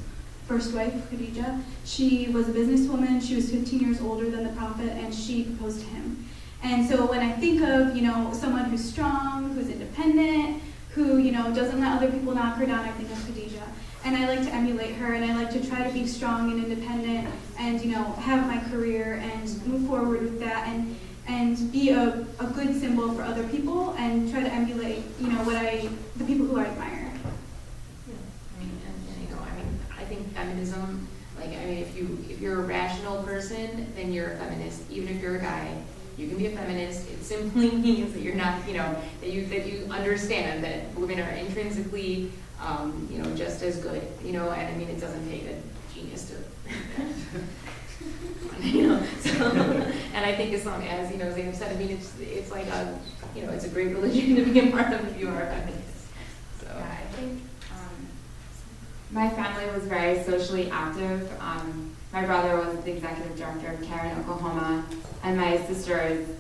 first wife, Khadija. She was a businesswoman. She was 15 years older than the Prophet, and she proposed to him. And so when I think of, you know, someone who's strong, who's independent, who, you know, doesn't let other people knock her down, I think of Khadija. And I like to emulate her, and I like to try to be strong and independent, and, you know, have my career and move forward with that, and be a good symbol for other people, and try to emulate, you know, the people who I admire. I think feminism, like, I mean, if you're a rational person, then you're a feminist. Even if you're a guy, you can be a feminist. It simply means that you're not, you know, that you understand that women are intrinsically, you know, just as good, you know, and I mean, it doesn't take a genius to, you know, And I think Islam, as Zainab said, I mean, it's like it's a great religion to be a part of if you are a feminist. So Yeah, I think my family was very socially active. My brother was the executive director of CARE in Oklahoma, and my sister is a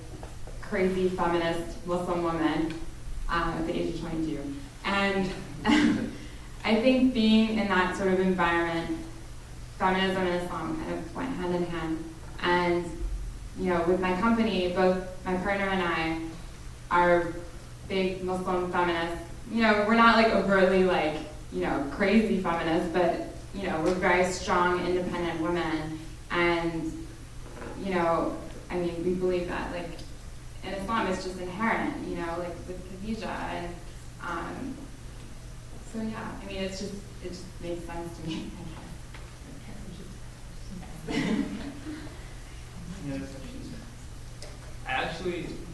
crazy feminist Muslim woman at the age of 22. And I think being in that sort of environment, feminism and Islam kind of went hand in hand. And with my company, both my partner and I are big Muslim feminists. We're not like overtly like crazy feminists, but we're very strong, independent women, and I mean, we believe that like in Islam it's just inherent, like with Khadija, and so yeah, I mean, it just makes sense to me.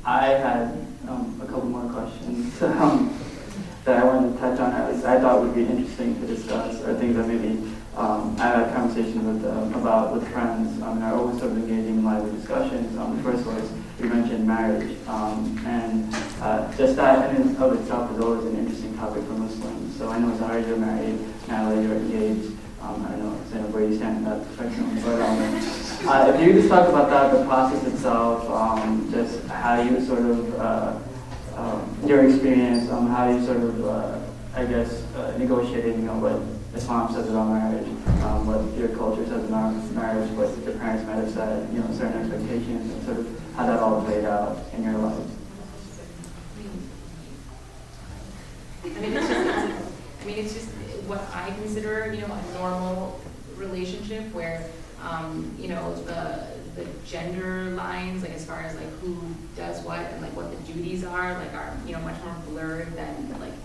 I had a couple more questions that I wanted to touch on, at least I thought would be interesting to discuss, or things that maybe I had conversations with friends, and are always sort of engaging in lively discussions. The first was, you mentioned marriage, and just that in and of itself is always an interesting topic for Muslims. So I know, Zahra, you're married, Nyla, you're engaged. I don't know, Zainab, where you stand in that spectrum, but if you just talk about that, the process itself, just how you sort of, your experience, how you sort of, I guess, negotiated, what Islam says about marriage, what your culture says about marriage, what your parents might have said, certain expectations, and sort of how that all played out in your life. It's just what I consider, a normal relationship where, the gender lines, like as far as like who does what and like what the duties are, like are, much more blurred than like,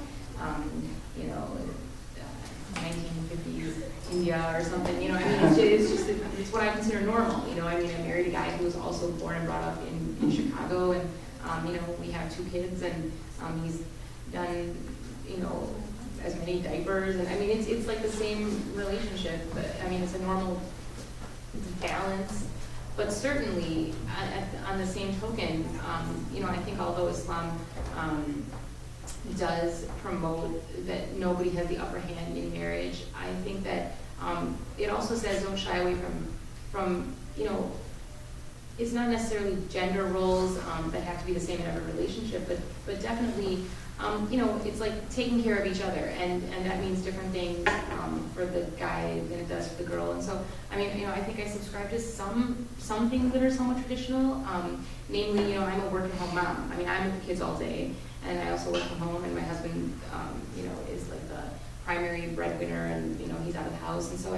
1950s India or something, it's what I consider normal, I married a guy who was also born and brought up in Chicago, and, we have 2 kids, and he's done, as many diapers, and it's like the same relationship, but it's a normal balance. But certainly, on the same token, I think although Islam does promote that nobody has the upper hand in marriage, I think that it also says don't shy away from it's not necessarily gender roles that have to be the same in every relationship, but definitely it's like taking care of each other, and that means different things for the guy than it does for the girl. And so, I think I subscribe to some things that are somewhat traditional. Namely, I'm a work-at-home mom. I'm with the kids all day, and I also work from home. And my husband, is like the primary breadwinner, and he's out of the house. And so,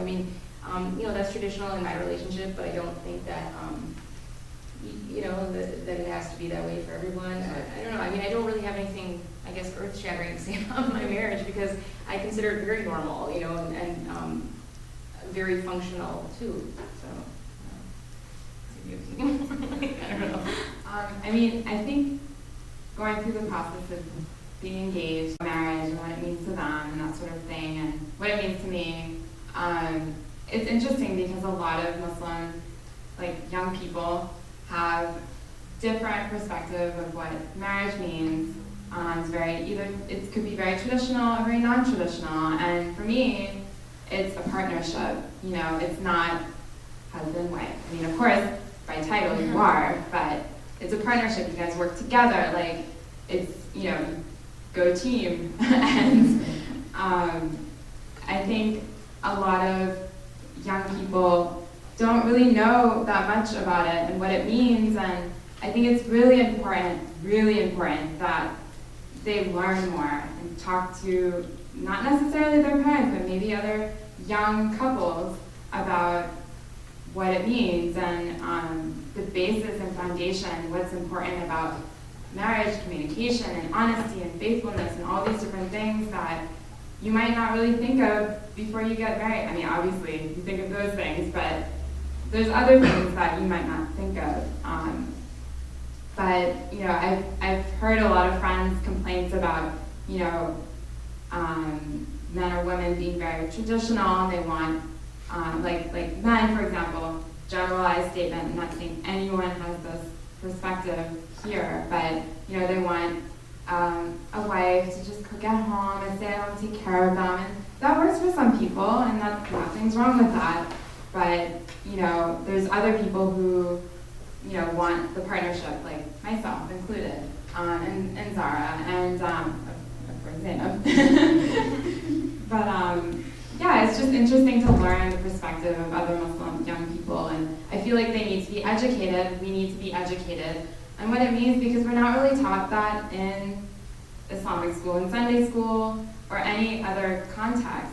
that's traditional in my relationship. But I don't think that. That it has to be that way for everyone. I don't know. I don't really have anything, I guess, earth-shattering to say about my marriage, because I consider it very normal, and very functional too. So, I don't know. I think going through the process of being engaged, marriage, and what it means to them, and that sort of thing, and what it means to me, it's interesting because a lot of Muslim, young people have different perspective of what marriage means. It could be very traditional or very non-traditional, and for me, it's a partnership. It's not husband-wife. Of course, by title you are, but it's a partnership. You guys work together. It's go team. And I think a lot of young people don't really know that much about it and what it means, and I think it's really important that they learn more and talk to not necessarily their parents, but maybe other young couples about what it means, and the basis and foundation, what's important about marriage, communication, and honesty, and faithfulness, and all these different things that you might not really think of before you get married. Obviously, you think of those things, but there's other things that you might not think of. But I've heard a lot of friends' complaints about men or women being very traditional, and they want like men, for example, generalized statement. I'm not saying anyone has this perspective here, but you know, they want a wife to just cook at home and stay at home and take care of them, and that works for some people, and nothing's wrong with that. But you know, there's other people who, you know, want the partnership, like myself included, and Zahra, and of course Zainab. But yeah, it's just interesting to learn the perspective of other Muslim young people, and I feel like they need to be educated. We need to be educated on what it means, because we're not really taught that in Islamic school, in Sunday school, or any other context.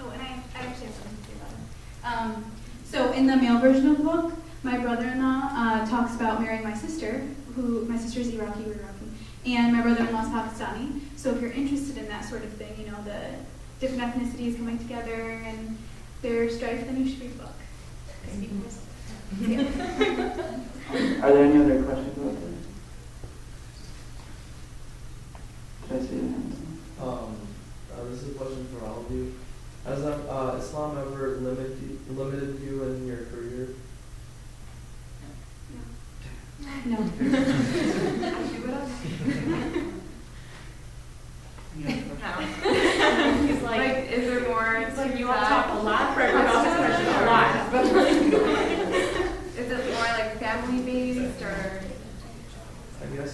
Oh, and I actually have something to say about it. So in the male version of the book, my brother-in-law talks about marrying my sister, my sister's Iraqi, we're Iraqi, and my brother-in-law's Pakistani. So if you're interested in that sort of thing, you know, the different ethnicities coming together and their strife, then you should read the book. Are there any other questions about this? Should I see your hands? This is a question for all of you. Has Islam ever limited you in your career? No. I do what I No. He's like, is there more? It's like you all talk a lot for everyone else's question a lot. But is it more like family based or? I guess.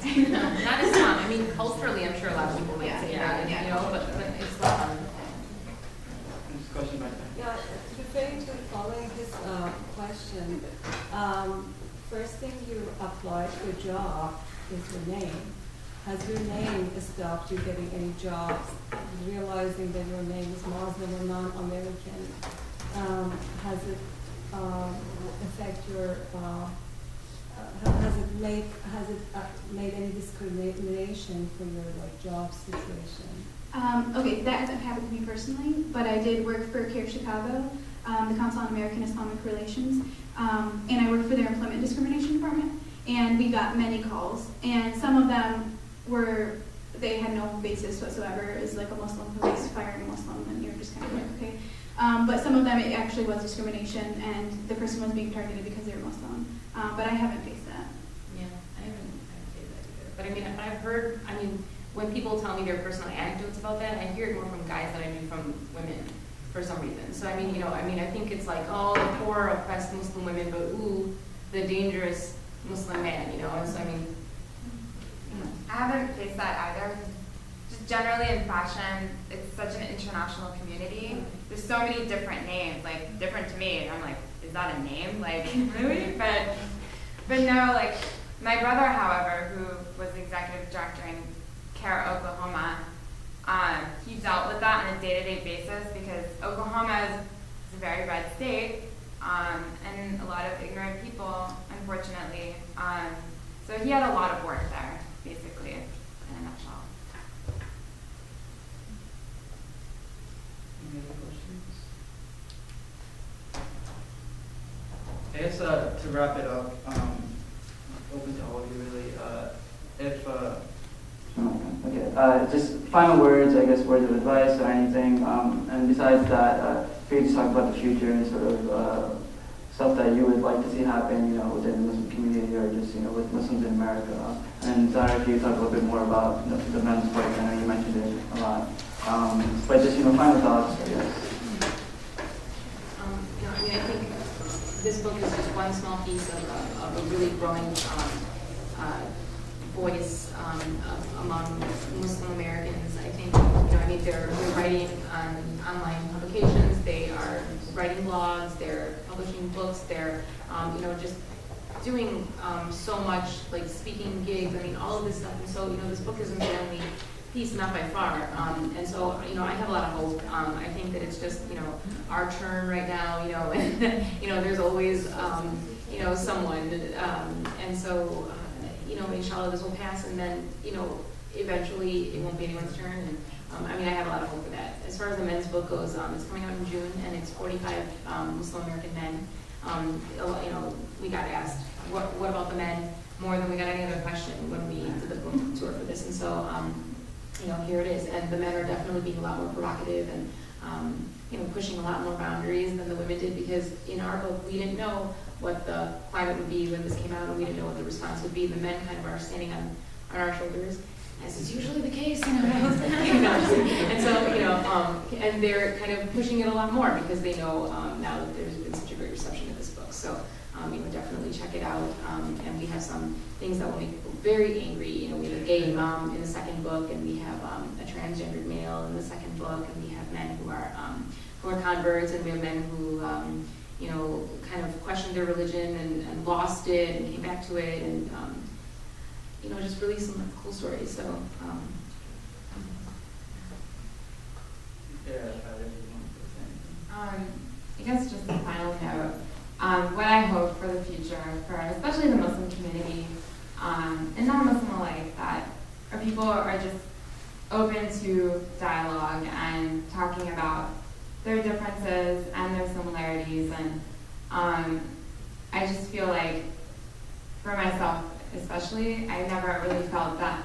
No, not Islam. I mean, culturally, I'm sure a lot of people might say that, you know, but Islam. Next question back there. Yeah, referring to following his question, first thing you apply to a job is your name. Has your name stopped you getting any jobs? Realizing that your name is Muslim or non-American, has it affect your? Has it made any discrimination for your job situation? Okay, that hasn't happened to me personally, but I did work for CARE Chicago, the Council on American Islamic Relations, and I worked for their Employment Discrimination Department, and we got many calls, and some of them they had no basis whatsoever. It was like a Muslim police firing a Muslim, and you're just kind of like, okay. But some of them, it actually was discrimination, and the person was being targeted because they were Muslim. But I haven't faced that. Yeah, I haven't faced that either. But I mean, I've heard, when people tell me their personal anecdotes about that, I hear it more from guys than I do from women for some reason. So I mean, I think it's like, oh, the poor oppressed Muslim women, but ooh, the dangerous Muslim man, you know? And so I mean, I haven't faced that either. Just generally in fashion, it's such an international community. There's so many different names, like different to me. I'm like, is that a name? Like, really? But no, like my brother, however, who was the executive director in CARE Oklahoma, he dealt with that on a day-to-day basis because Oklahoma is a very red state and a lot of ignorant people, unfortunately. So he had a lot of work there, basically, in a nutshell. Any other questions? I guess to wrap it up, open to all of you really. Okay, just final words, I guess, words of advice or anything. And besides that, if you just talk about the future and sort of stuff that you would like to see happen, you know, within the Muslim community or just, you know, with Muslims in America. And Zahra, if you talk a little bit more about the men's work, I know you mentioned it a lot. But just, you know, final thoughts, I guess. I think this book is just one small piece of a really growing voice among Muslim Americans. I think, they're writing online publications, they are writing blogs, they're publishing books, they're, just doing so much, like speaking gigs, all of this stuff. And so, this book isn't the only piece, not by far. And so, I have a lot of hope. I think that it's just, our turn right now, and, there's always, someone. And so, inshallah, this will pass, and then, eventually it won't be anyone's turn. And, I have a lot of hope for that. As far as the men's book goes, it's coming out in June, and it's 45 Muslim American men. We got asked, what about the men, more than we got any other question when we did the book tour for this. And so, here it is. And the men are definitely being a lot more provocative, and pushing a lot more boundaries than the women did, because in our book, we didn't know what the climate would be when this came out, and we didn't know what the response would be. The men kind of are standing on our shoulders, as is usually the case, and so, and they're kind of pushing it a lot more because they know now that there's been such a great reception of this book. So, definitely check it out. And we have some things that will make people very angry. We have a gay mom in the second book, and we have a transgendered male in the second book, and we have men who are converts, and we have men who, kind of questioned their religion and lost it and came back to it, and just really some cool stories. So. I guess just a final note. What I hope for the future, for especially the Muslim community, and non-Muslim alike, that our people are just open to dialogue and talking about their differences and their similarities. And I just feel like, for myself especially, I never really found that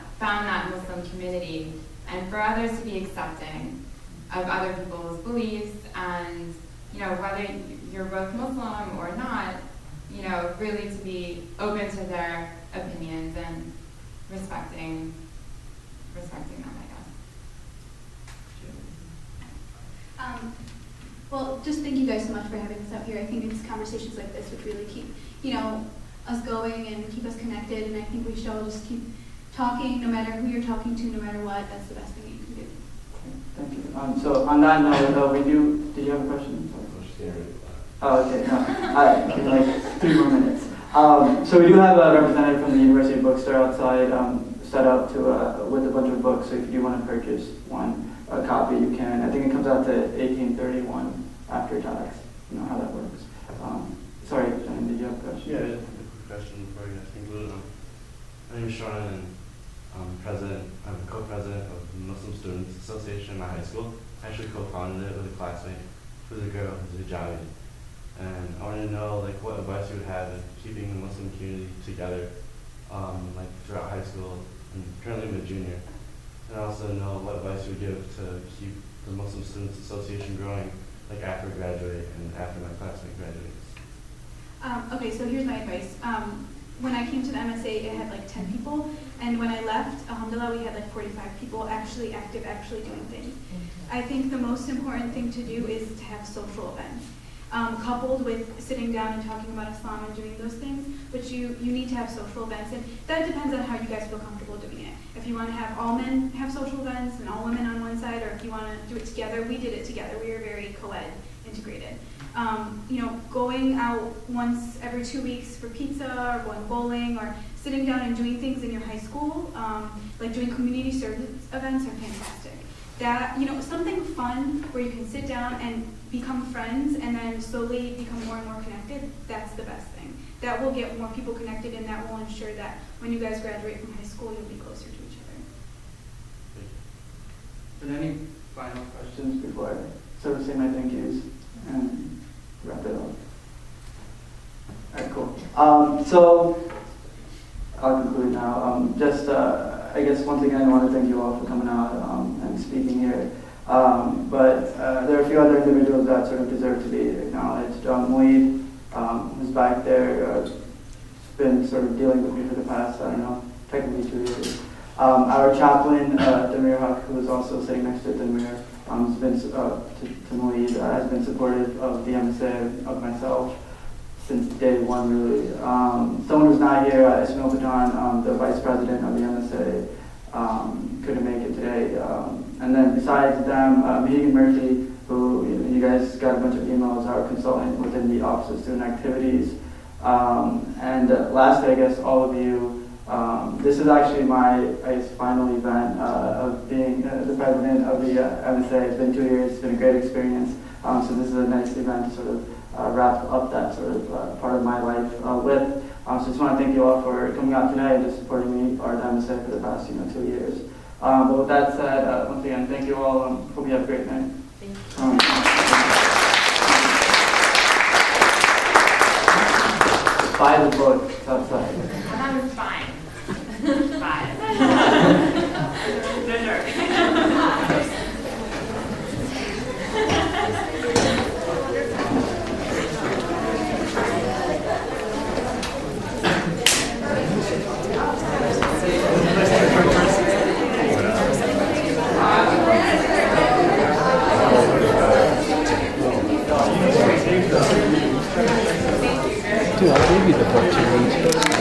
Muslim community, and for others to be accepting of other people's beliefs, and whether you're both Muslim or not, really to be open to their opinions and respecting them, I guess. Well, just thank you guys so much for having us out here. I think it's conversations like this which really keep, us going and keep us connected, and I think we should all just keep talking, no matter who you're talking to, no matter what. That's the best thing you can do. Thank you. So on that note, did you have a question? Oh, okay. No. All right. Okay, like 3 more minutes. So we do have a representative from the University Bookstore outside, set up with a bunch of books. So if you want to purchase a copy, you can. I think it comes out to $18.31 after tax. You know how that works. Sorry, Jen, did you have a question? Yeah, just a quick question before you guys conclude. My name is Sean, and I'm co-president of the Muslim Students Association in my high school. I actually co-founded it with a classmate who's a girl who's a hijabi. And I wanted to know what advice you would have in keeping the Muslim community together, throughout high school, and currently I'm a junior. And I also know what advice you would give to keep the Muslim Students Association growing, after I graduate and after my classmate graduates. Okay, so here's my advice. When I came to the MSA, it had 10 people, and when I left, alhamdulillah, we had 45 people actually active, actually doing things. I think the most important thing to do is to have social events. Coupled with sitting down and talking about Islam and doing those things, but you need to have social events, and that depends on how you guys feel comfortable doing it. If you want to have all men have social events and all women on one side, or if you want to do it together, we did it together. We were very co-ed integrated. Going out once every 2 weeks for pizza, or going bowling, or sitting down and doing things in your high school, like doing community service events, are fantastic. That, something fun where you can sit down and become friends and then slowly become more and more connected, that's the best thing. That will get more people connected, and that will ensure that when you guys graduate from high school, you'll be closer to each other. Are there any final questions before I sort of say my thank yous and wrap it up? All right, cool. So I'll conclude now. I guess once again, I want to thank you all for coming out and speaking here. But there are a few other individuals that sort of deserve to be acknowledged. Moeed, who's back there, has been sort of dealing with me for the past, technically 2 years. Our chaplain, Demir Haq, who is also sitting next to Demir, has been to Moeed, has been supportive of the MSA, of myself, since day one, really. Someone who's not here, Ismail Bajan, the vice president of the MSA, couldn't make it today. And then besides them, Megan Murphy, who you guys got a bunch of emails, our consultant within the Office of Student Activities. And lastly, I guess all of you, this is actually my final event of being the president of the MSA. It's been 2 years, it's been a great experience. So this is a nice event to sort of wrap up that sort of part of my life with. So just want to thank you all for coming out today and just supporting me, part of the MSA, for the past 2 years. But with that said, once again, thank you all. Hope you have a great night. Thank you. Buy the book. It's outside. That was fine. Bye. Dude, I gave you the book to read.